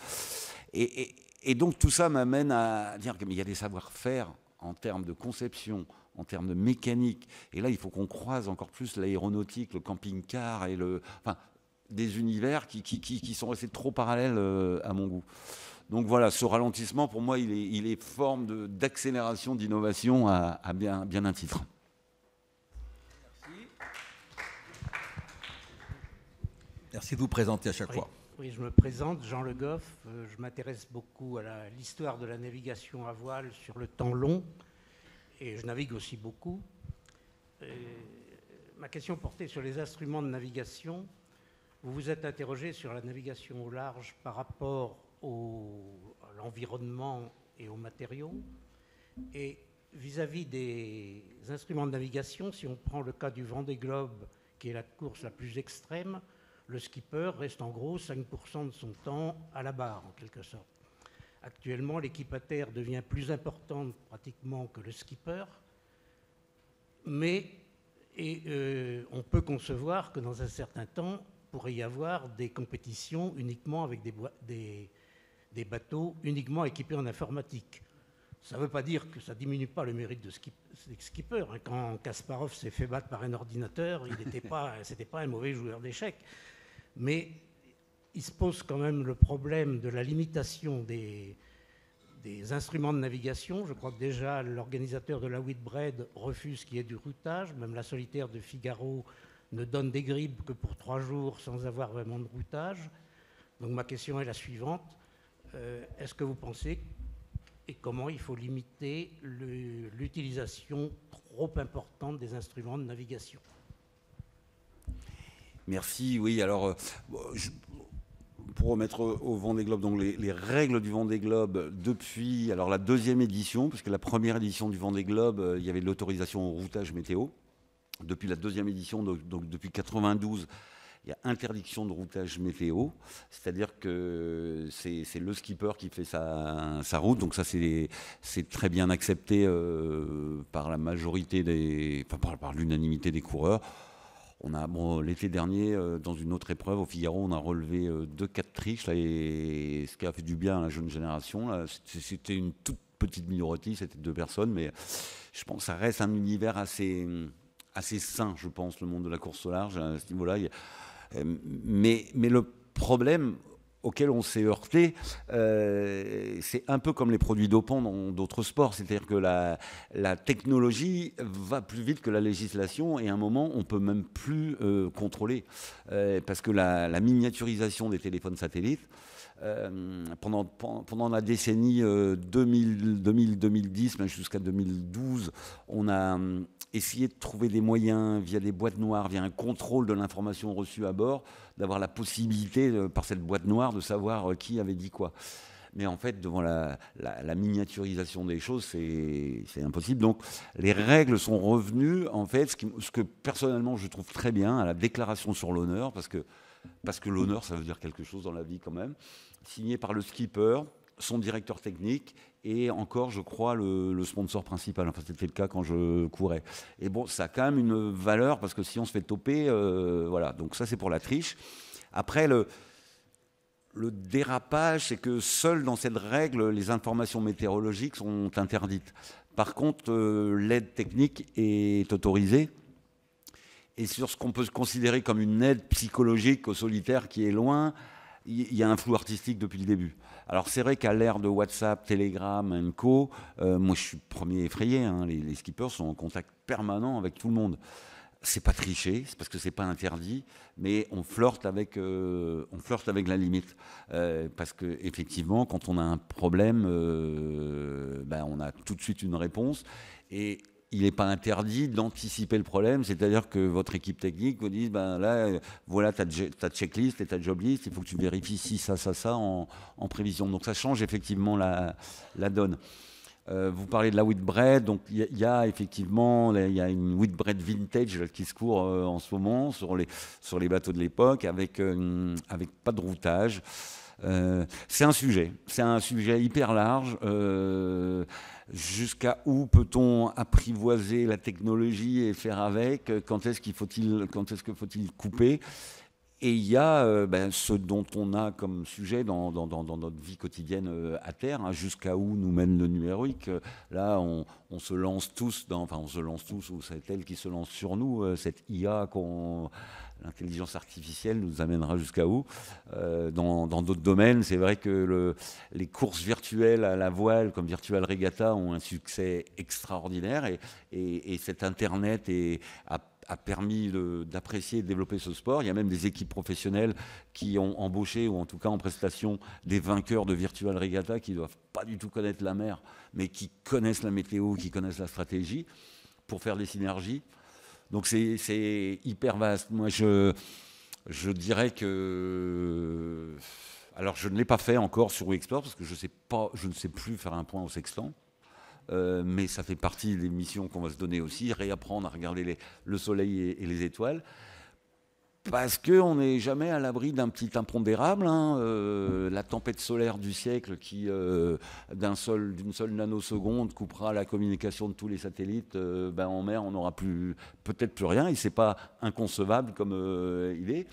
Et donc tout ça m'amène à dire qu'il y a des savoir-faire en termes de conception, en termes de mécanique. Et là, il faut qu'on croise encore plus l'aéronautique, le camping-car et des univers qui sont restés trop parallèles à mon goût. Donc voilà, ce ralentissement, pour moi, il est forme d'accélération, d'innovation à bien un titre. Merci de vous présenter à chaque fois. Oui, je me présente, Jean Le Goff. Je m'intéresse beaucoup à l'histoire de la navigation à voile sur le temps long. Et je navigue aussi beaucoup. Ma question portait sur les instruments de navigation. Vous vous êtes interrogé sur la navigation au large par rapport à l'environnement et aux matériaux. Et vis-à-vis des instruments de navigation, si on prend le cas du Vendée Globe, qui est la course la plus extrême, le skipper reste en gros 5% de son temps à la barre, en quelque sorte. Actuellement, l'équipe à terre devient plus importante pratiquement que le skipper, mais on peut concevoir que dans un certain temps, pourrait y avoir des compétitions uniquement avec des bateaux uniquement équipés en informatique. Ça ne veut pas dire que ça ne diminue pas le mérite des skippers. Quand Kasparov s'est fait battre par un ordinateur, c'était pas un mauvais joueur d'échecs. Mais il se pose quand même le problème de la limitation des instruments de navigation. Je crois que déjà l'organisateur de la Whitbread refuse qu'il y ait du routage. Même la solitaire de Figaro ne donne des gribes que pour 3 jours sans avoir vraiment de routage. Donc ma question est la suivante. Est-ce que vous pensez et comment il faut limiter l'utilisation trop importante des instruments de navigation ? Merci. Oui, alors, pour remettre au Vendée Globe, donc les règles du Vendée Globe depuis la 2e édition, parce que la première édition du Vendée Globe, il y avait de l'autorisation au routage météo. Depuis la 2e édition, donc depuis 92, il y a interdiction de routage météo, c'est-à-dire que c'est le skipper qui fait sa route, donc ça c'est très bien accepté par la majorité par l'unanimité des coureurs. L'été dernier, dans une autre épreuve, au Figaro, on a relevé 2 cas de triche, et ce qui a fait du bien à la jeune génération. Là, c'était une toute petite minorité, c'était 2 personnes, mais je pense que ça reste un univers assez sain, je pense, le monde de la course au large, à ce niveau-là. Mais le problème auquel on s'est heurté, c'est un peu comme les produits dopants dans d'autres sports, c'est-à-dire que la technologie va plus vite que la législation, et à un moment on peut même plus contrôler, parce que la miniaturisation des téléphones satellites pendant la décennie 2000-2010, même jusqu'à 2012, on a essayé de trouver des moyens, via des boîtes noires, via un contrôle de l'information reçue à bord, d'avoir la possibilité, par cette boîte noire, de savoir qui avait dit quoi. Mais en fait, devant la miniaturisation des choses, c'est impossible. Donc, les règles sont revenues, en fait, ce que personnellement je trouve très bien, à la déclaration sur l'honneur, parce que l'honneur, ça veut dire quelque chose dans la vie quand même, signé par le skipper, son directeur technique et encore, je crois, le sponsor principal. Enfin, c'était le cas quand je courais. Et bon, ça a quand même une valeur, parce que si on se fait toper, voilà. Donc ça, c'est pour la triche. Après, le dérapage, c'est que seul dans cette règle, les informations météorologiques sont interdites. Par contre, l'aide technique est autorisée. Et sur ce qu'on peut considérer comme une aide psychologique au solitaire qui est loin, il y a un flou artistique depuis le début. Alors c'est vrai qu'à l'ère de WhatsApp, Telegram, Co., moi je suis le premier effrayé, hein, les skippers sont en contact permanent avec tout le monde. C'est pas tricher, c'est parce que c'est pas interdit, mais on flirte avec la limite. Parce que effectivement, quand on a un problème, on a tout de suite une réponse. Et il n'est pas interdit d'anticiper le problème, c'est-à-dire que votre équipe technique vous dit, là, voilà ta checklist et ta job list, il faut que tu vérifies si ça en prévision. Donc ça change effectivement la donne. Vous parlez de la Whitbread, donc il y a effectivement une Whitbread vintage qui se court en ce moment sur les bateaux de l'époque avec pas de routage. C'est un sujet hyper large. Jusqu'à où peut-on apprivoiser la technologie et faire avec? Quand est-ce que faut-il couper? Et il y a ce dont on a comme sujet dans notre vie quotidienne à terre, hein, jusqu'à où nous mène le numérique. Là, on se lance tous, ou c'est elle qui se lance sur nous, cette IA l'intelligence artificielle nous amènera jusqu'à où? Dans d'autres domaines, c'est vrai que les courses virtuelles à la voile, comme Virtual Regatta, ont un succès extraordinaire et cet Internet a permis d'apprécier et de développer ce sport. Il y a même des équipes professionnelles qui ont embauché, ou en tout cas en prestation, des vainqueurs de Virtual Regatta qui ne doivent pas du tout connaître la mer, mais qui connaissent la météo, qui connaissent la stratégie, pour faire des synergies. Donc c'est hyper vaste. Moi, je dirais que... Alors, je ne l'ai pas fait encore sur WeExplore, parce que je ne sais plus faire un point au sextant. Mais ça fait partie des missions qu'on va se donner aussi, réapprendre à regarder le soleil et les étoiles, parce qu'on n'est jamais à l'abri d'un petit impondérable, hein, la tempête solaire du siècle qui, d'une seule nanoseconde, coupera la communication de tous les satellites. En mer, on n'aura peut-être plus rien, et c'est pas inconcevable comme il est.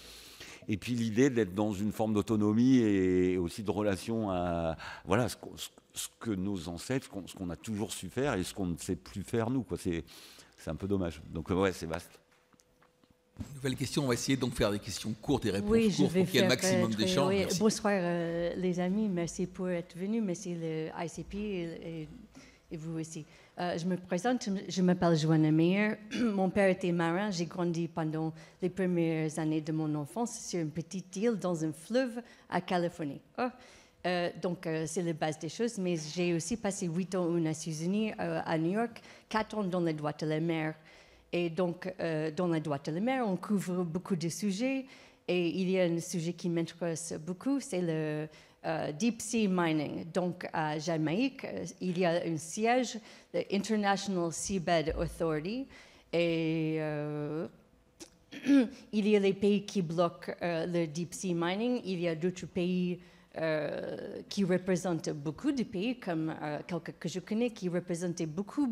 Et puis l'idée d'être dans une forme d'autonomie et aussi de relation à ce que nos ancêtres, ce qu'on a toujours su faire et ce qu'on ne sait plus faire nous, quoi. C'est un peu dommage. Donc ouais, c'est vaste. Nouvelle question, on va essayer donc de faire des questions courtes et réponses courtes pour qu'il y ait le maximum d'échanges. Oui. Bonsoir les amis, merci pour être venus, merci le ICP et vous aussi. Je me présente, je m'appelle Joanna Meyer. Mon père était marin, j'ai grandi pendant les premières années de mon enfance sur une petite île dans un fleuve à Californie. Donc, c'est la base des choses, mais j'ai aussi passé 8 ans aux États-Unis, à New York, 4 ans dans les droits de la mer. Et donc, dans les droits de la mer, on couvre beaucoup de sujets, et il y a un sujet qui m'intéresse beaucoup, c'est le Deep Sea Mining. Donc, à Jamaïque, il y a un siège, le International Seabed Authority, et il y a les pays qui bloquent le Deep Sea Mining, il y a d'autres pays qui représente beaucoup de pays, comme quelqu'un que je connais, qui représentait beaucoup,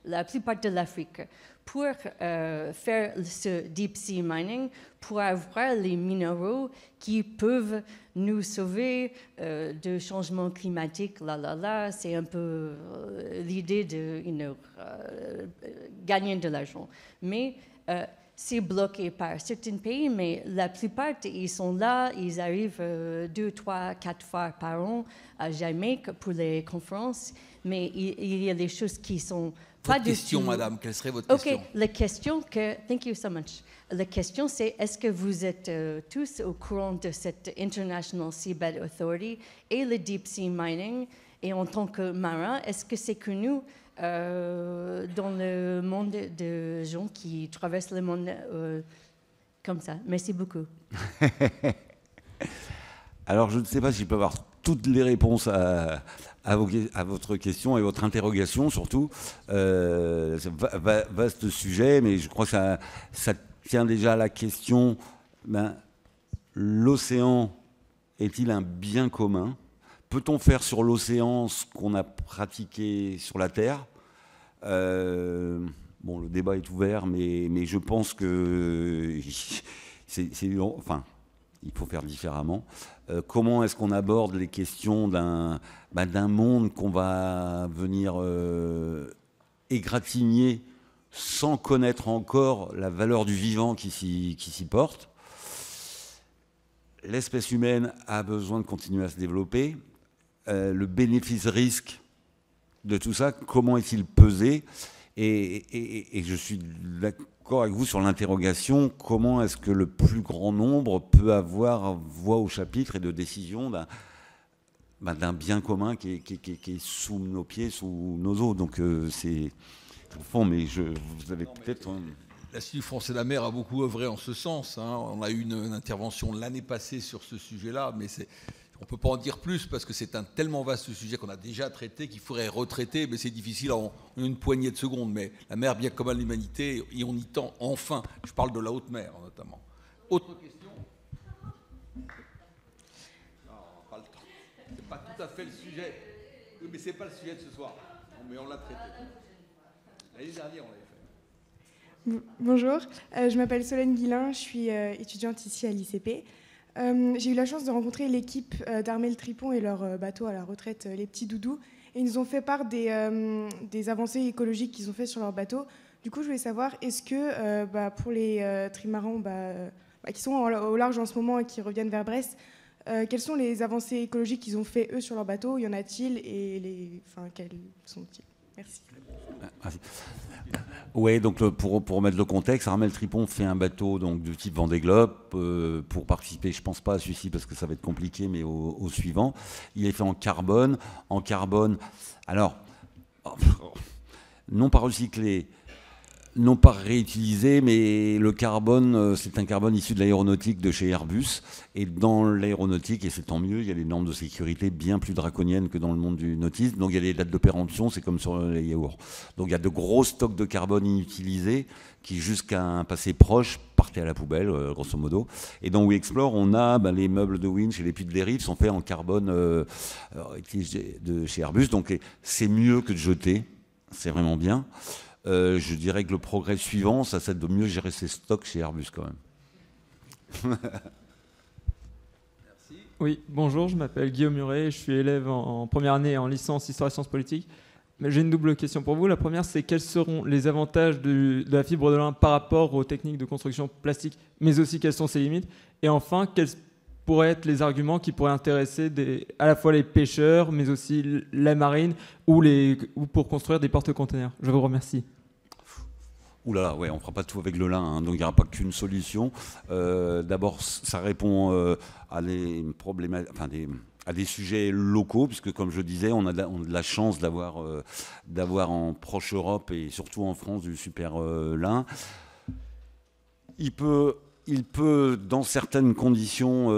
la plupart de l'Afrique, pour faire ce deep sea mining, pour avoir les minéraux qui peuvent nous sauver du changement climatique. C'est un peu l'idée de gagner de l'argent. Mais c'est bloqué par certains pays, mais la plupart, ils sont là, ils arrivent 2, 3, 4 fois par an à Jamaïque pour les conférences, mais il y a des choses qui sont pas Votre du question, tout... madame, quelle serait votre question? OK, la question que... Thank you so much. La question, c'est est-ce que vous êtes tous au courant de cette International Seabed Authority et le Deep Sea Mining? Et en tant que marin, est-ce que c'est connu dans le monde de gens qui traversent le monde comme ça? Merci beaucoup. Alors, je ne sais pas si je peux avoir toutes les réponses à votre question et votre interrogation, surtout. C'est un vaste sujet, mais je crois que ça tient déjà à la question, l'océan est-il un bien commun? Peut-on faire sur l'océan ce qu'on a pratiqué sur la Terre? Bon, le débat est ouvert, mais je pense que enfin, il faut faire différemment. Comment est-ce qu'on aborde les questions d'un monde qu'on va venir égratigner sans connaître encore la valeur du vivant qui s'y porte? L'espèce humaine a besoin de continuer à se développer. Le bénéfice-risque de tout ça, comment est-il pesé? Et je suis d'accord avec vous sur l'interrogation, comment est-ce que le plus grand nombre peut avoir voix au chapitre et de décision d'un bien commun qui est sous nos pieds, sous nos os? Donc c'est au fond, mais vous avez peut-être... L'Institut français de la mer a beaucoup œuvré en ce sens. On a eu une intervention l'année passée sur ce sujet-là, mais on ne peut pas en dire plus parce que c'est un tellement vaste sujet qu'on a déjà traité qu'il faudrait retraiter, mais c'est difficile en une poignée de secondes. Mais la mer, bien comme à l'humanité, et on y tend enfin. Je parle de la haute mer, notamment. Autre question? Non, pas le temps. C'est pas tout à fait le sujet. Oui, mais c'est pas le sujet de ce soir. Mais on l'a traité. L'année dernière, on l'avait fait. Bonjour, je m'appelle Solène Guillain, je suis étudiante ici à l'ICP. J'ai eu la chance de rencontrer l'équipe d'Armel Tripon et leur bateau à la retraite, les Petits Doudous, et ils nous ont fait part des avancées écologiques qu'ils ont fait sur leur bateau. Du coup, je voulais savoir, est-ce que pour les trimarans qui sont au large en ce moment et qui reviennent vers Brest, quelles sont les avancées écologiques qu'ils ont fait eux sur leur bateau? Y en a-t-il et quelles sont-ils? Merci. Oui, donc pour remettre le contexte, Armel Tripon fait un bateau donc, du type Vendée Globe pour participer, je ne pense pas à celui-ci parce que ça va être compliqué, mais au suivant. Il est fait en carbone. Alors, non pas recyclé, non pas réutilisé, mais le carbone, c'est un carbone issu de l'aéronautique de chez Airbus. Et dans l'aéronautique, et c'est tant mieux, il y a des normes de sécurité bien plus draconiennes que dans le monde du nautisme. Donc il y a des dates de péremption, c'est comme sur les yaourts. Donc il y a de gros stocks de carbone inutilisés qui, jusqu'à un passé proche, partaient à la poubelle, grosso modo. Et dans WeExplore, on a les meubles de winch et les puits de dérive sont faits en carbone de chez Airbus. Donc c'est mieux que de jeter, c'est vraiment bien. Je dirais que le progrès suivant, ça c'est de mieux gérer ses stocks chez Airbus quand même. Merci. Oui, bonjour, je m'appelle Guillaume Muret, je suis élève en première année en licence Histoire et Sciences Politiques. J'ai une double question pour vous. La première, c'est quels seront les avantages de la fibre de lin par rapport aux techniques de construction plastique, mais aussi quelles sont ses limites? Et enfin, quels pourraient être les arguments qui pourraient intéresser à la fois les pêcheurs, mais aussi la marine, ou pour construire des porte-containers? Je vous remercie. Ouh là là, ouais, on ne fera pas tout avec le lin, donc il n'y aura pas qu'une solution. D'abord, ça répond à des à des sujets locaux, puisque comme je disais, on a de la chance d'avoir en proche Europe et surtout en France du super lin. Il peut, dans certaines conditions,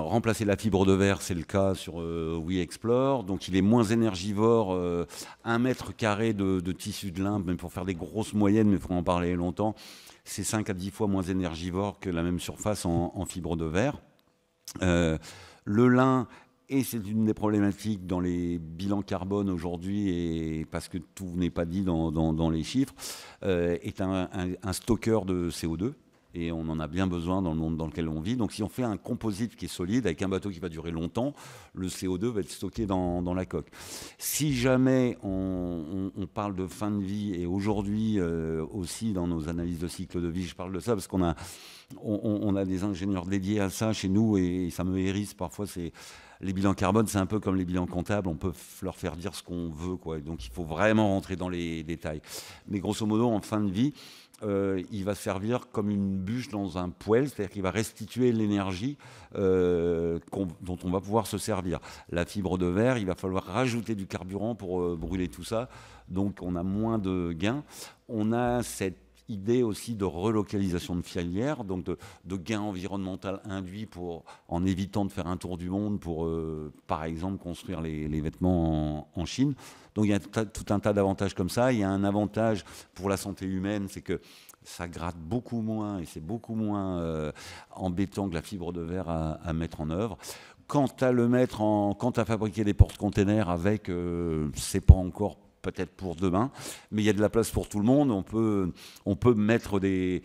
remplacer la fibre de verre, c'est le cas sur WeExplore. Donc il est moins énergivore. 1 mètre carré de tissu de lin, même pour faire des grosses moyennes, mais il faut en parler longtemps, c'est 5 à 10 fois moins énergivore que la même surface en fibre de verre. Le lin, et c'est une des problématiques dans les bilans carbone aujourd'hui, et parce que tout n'est pas dit dans les chiffres, est un stockeur de CO2. et on en a bien besoin dans le monde dans lequel on vit. Donc si on fait un composite qui est solide, avec un bateau qui va durer longtemps, le CO2 va être stocké dans la coque. Si jamais on parle de fin de vie, et aujourd'hui aussi dans nos analyses de cycle de vie, je parle de ça parce qu'on a des ingénieurs dédiés à ça chez nous, et ça me hérisse parfois. Les bilans carbone, c'est un peu comme les bilans comptables, on peut leur faire dire ce qu'on veut, quoi. Donc il faut vraiment rentrer dans les détails. Mais grosso modo, en fin de vie, il va servir comme une bûche dans un poêle, c'est-à-dire qu'il va restituer l'énergie dont on va pouvoir se servir. La fibre de verre, il va falloir rajouter du carburant pour brûler tout ça, donc on a moins de gains. On a cette idée aussi de relocalisation de filières, donc de gains environnemental induits en évitant de faire un tour du monde pour, par exemple, construire les vêtements en Chine. Donc il y a tout un tas d'avantages comme ça. Il y a un avantage pour la santé humaine, c'est que ça gratte beaucoup moins et c'est beaucoup moins embêtant que la fibre de verre à mettre en œuvre. Quant à fabriquer des porte-containers avec, c'est pas encore peut-être pour demain, mais il y a de la place pour tout le monde. On peut mettre des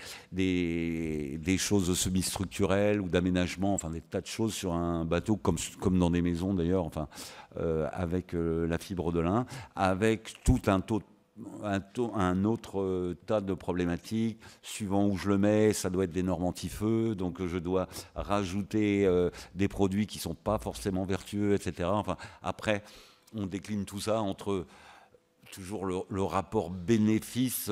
choses semi-structurelles ou d'aménagement, enfin des tas de choses sur un bateau, comme dans des maisons d'ailleurs, enfin, avec la fibre de lin, avec tout un autre tas de problématiques. Suivant où je le mets, ça doit être des normes anti-feu, donc je dois rajouter des produits qui ne sont pas forcément vertueux, etc. Enfin, après, on décline tout ça entre toujours le rapport bénéfice,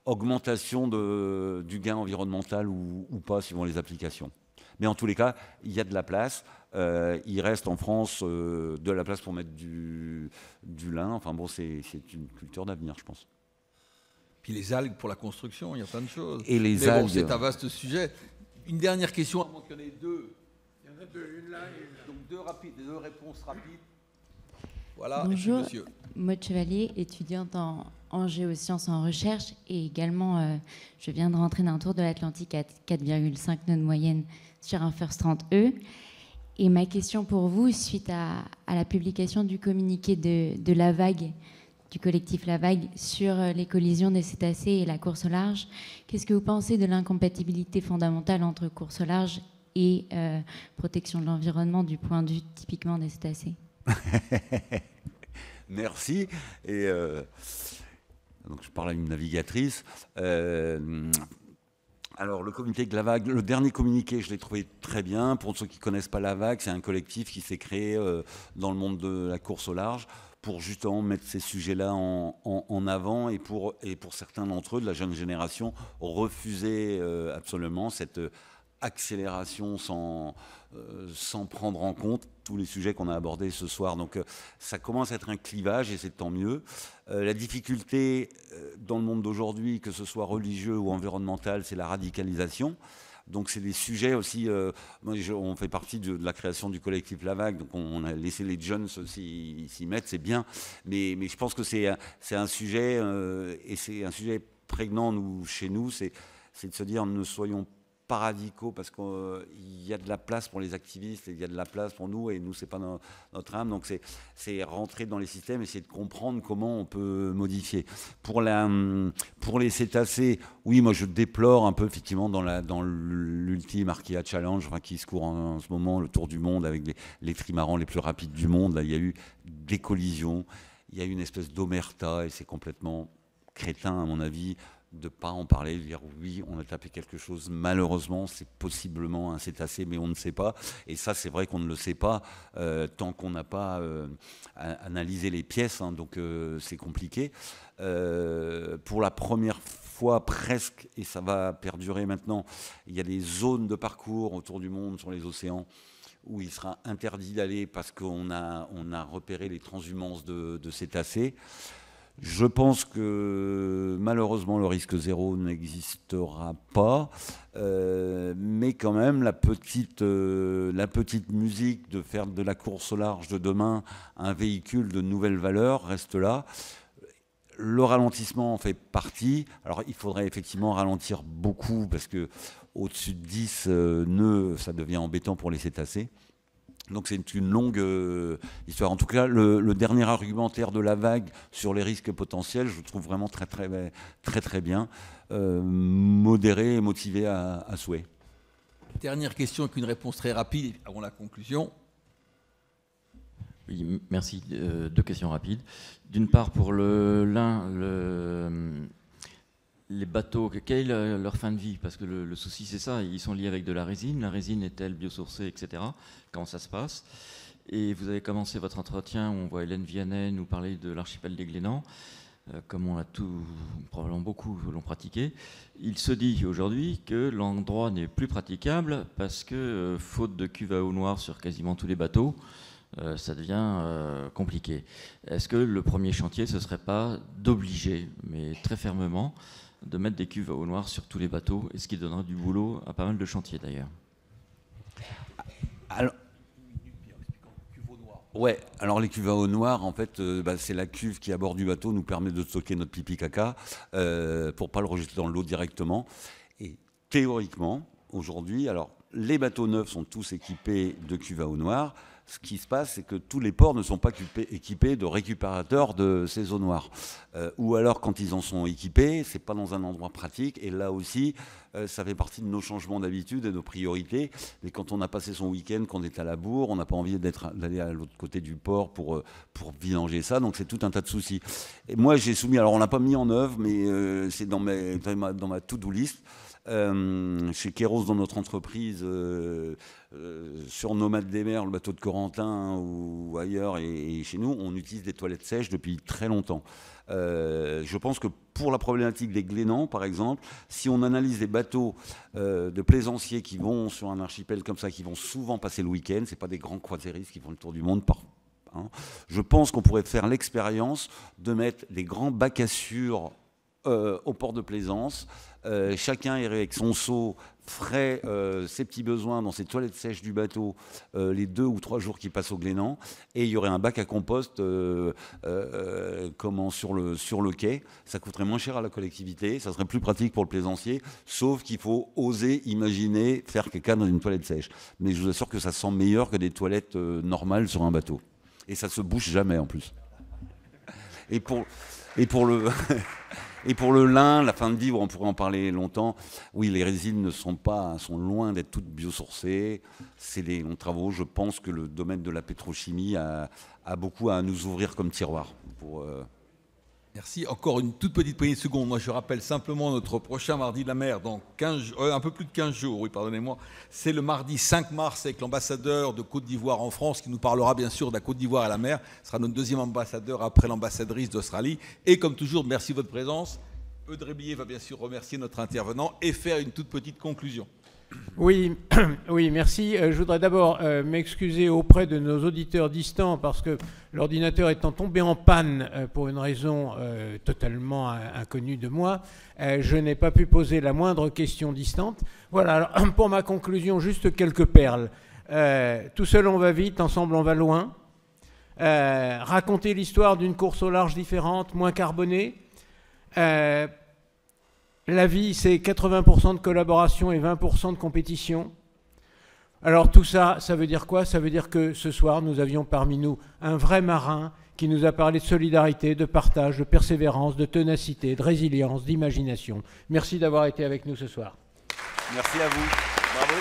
augmentation du gain environnemental ou pas, suivant les applications. Mais en tous les cas, il y a de la place. Il reste en France de la place pour mettre du lin. Enfin bon, c'est une culture d'avenir, je pense. Puis les algues pour la construction, il y a plein de choses. Et les Mais algues. bon, c'est un vaste sujet. Une dernière question avant qu'il y en ait deux. Il y en a deux, une là et une là. Donc deux réponses rapides. Voilà. Bonjour, et puis monsieur. Maud Chevalier, étudiante en géosciences en recherche, et également je viens de rentrer d'un tour de l'Atlantique à 4,5 nœuds de moyenne sur un First 30E. Et ma question pour vous, suite à la publication du communiqué de la Vague, du collectif La Vague, sur les collisions des cétacés et la course au large, qu'est-ce que vous pensez de l'incompatibilité fondamentale entre course au large et protection de l'environnement du point de vue typiquement des cétacés? Merci. Et donc je parle à une navigatrice. Alors le communiqué de la Vague, le dernier communiqué, je l'ai trouvé très bien. Pour ceux qui ne connaissent pas la Vague, c'est un collectif qui s'est créé dans le monde de la course au large pour justement mettre ces sujets-là en avant, et pour certains d'entre eux, de la jeune génération, refuser absolument cette accélération sans prendre en compte tous les sujets qu'on a abordés ce soir. Donc ça commence à être un clivage, et c'est tant mieux. La difficulté dans le monde d'aujourd'hui, que ce soit religieux ou environnemental, c'est la radicalisation. Donc c'est des sujets aussi, on fait partie de la création du collectif La Vague, donc on a laissé les jeunes s'y mettre, c'est bien, mais je pense que c'est un sujet, et c'est un sujet prégnant chez nous, c'est de se dire, ne soyons pas radicaux, parce qu'il y a de la place pour les activistes, et il y a de la place pour nous, et nous, c'est pas notre âme. Donc c'est rentrer dans les systèmes, essayer de comprendre comment on peut modifier. Pour les cétacés, oui, moi je déplore un peu effectivement dans l'Ultime Archaea Challenge, enfin, qui se court en ce moment, le tour du monde avec les trimarans les plus rapides du monde. Là, il y a eu des collisions, il y a eu une espèce d'omerta, et c'est complètement crétin à mon avis de ne pas en parler, de dire oui, on a tapé quelque chose, malheureusement, c'est possiblement un cétacé, mais on ne sait pas. Et ça, c'est vrai qu'on ne le sait pas tant qu'on n'a pas analysé les pièces, hein, donc c'est compliqué. Pour la première fois presque, et ça va perdurer maintenant, il y a des zones de parcours autour du monde sur les océans où il sera interdit d'aller parce qu'on a repéré les transhumances de cétacés. Je pense que malheureusement le risque zéro n'existera pas, mais quand même la petite musique de faire de la course au large de demain un véhicule de nouvelles valeurs reste là. Le ralentissement en fait partie. Alors il faudrait effectivement ralentir beaucoup, parce que au-dessus de 10 nœuds, ça devient embêtant pour les cétacés. Donc c'est une longue histoire. En tout cas, le dernier argumentaire de la vague sur les risques potentiels, je le trouve vraiment très bien, modéré et motivé à souhait. Dernière question avec une réponse très rapide avant la conclusion. Oui, merci. Deux questions rapides. D'une part, pour les bateaux, quelle est leur fin de vie? Parce que le souci, c'est ça, ils sont liés avec de la résine. La résine est-elle biosourcée, etc. Comment ça se passe? Et vous avez commencé votre entretien, on voit Hélène Vianney nous parler de l'archipel des Glénans, comme on l'a probablement beaucoup l'ont pratiqué. Il se dit aujourd'hui que l'endroit n'est plus praticable parce que, faute de cuve à eau noire sur quasiment tous les bateaux, ça devient compliqué. Est-ce que le premier chantier, ce ne serait pas d'obliger, mais très fermement, de mettre des cuves à eau noire sur tous les bateaux, et ce qui donnera du boulot à pas mal de chantiers d'ailleurs? Ouais, alors les cuves à eau noire, en fait, c'est la cuve qui, à bord du bateau, nous permet de stocker notre pipi caca pour pas le rejeter dans l'eau directement. Et théoriquement, aujourd'hui, alors les bateaux neufs sont tous équipés de cuves à eau noire. Ce qui se passe, c'est que tous les ports ne sont pas équipés de récupérateurs de ces eaux noires. Ou alors, quand ils en sont équipés, c'est pas dans un endroit pratique. Et là aussi, ça fait partie de nos changements d'habitude et de nos priorités. Mais quand on a passé son week-end, qu'on est à la bourre, on n'a pas envie d'aller à l'autre côté du port pour vidanger ça. Donc, c'est tout un tas de soucis. Et moi, j'ai soumis, alors on l'a pas mis en œuvre, mais c'est dans ma to-do list. Chez Kéros, dans notre entreprise, sur Nomade des Mers, le bateau de Corentin ou ailleurs, et chez nous, on utilise des toilettes sèches depuis très longtemps. Je pense que pour la problématique des Glénans, par exemple, si on analyse des bateaux de plaisanciers qui vont sur un archipel comme ça, qui vont souvent passer le week-end, c'est pas des grands croisiéristes qui font le tour du monde je pense qu'on pourrait faire l'expérience de mettre des grands bacs à sueur au port de plaisance. Chacun irait avec son seau, ferait ses petits besoins dans ses toilettes sèches du bateau les 2 ou 3 jours qu'il passe au Glénan, et il y aurait un bac à compost sur le quai. Ça coûterait moins cher à la collectivité, ça serait plus pratique pour le plaisancier, sauf qu'il faut oser imaginer faire caca dans une toilette sèche. Mais je vous assure que ça sent meilleur que des toilettes normales sur un bateau. Et ça se bouche jamais en plus. Et pour le lin, la fin de vie, on pourrait en parler longtemps. Oui, les résines sont loin d'être toutes biosourcées. C'est des longs travaux. Je pense que le domaine de la pétrochimie a beaucoup à nous ouvrir comme tiroir. Merci. Encore une toute petite poignée de secondes. Moi, je rappelle simplement notre prochain Mardi de la Mer, dans un peu plus de 15 jours, oui, pardonnez-moi. C'est le mardi 5 mars avec l'ambassadeur de Côte d'Ivoire en France, qui nous parlera bien sûr de la Côte d'Ivoire et la mer. Ce sera notre deuxième ambassadeur après l'ambassadrice d'Australie. Et comme toujours, merci de votre présence. Eudes Rébillet va bien sûr remercier notre intervenant et faire une toute petite conclusion. Oui, merci. Je voudrais d'abord m'excuser auprès de nos auditeurs distants parce que l'ordinateur étant tombé en panne pour une raison totalement inconnue de moi, je n'ai pas pu poser la moindre question distante. Voilà, alors, pour ma conclusion, juste quelques perles. Tout seul on va vite, ensemble on va loin. Raconter l'histoire d'une course au large différente, moins carbonée. La vie, c'est 80% de collaboration et 20% de compétition. Alors tout ça, ça veut dire quoi? Ça veut dire que ce soir, nous avions parmi nous un vrai marin qui nous a parlé de solidarité, de partage, de persévérance, de ténacité, de résilience, d'imagination. Merci d'avoir été avec nous ce soir. Merci à vous. Bravo.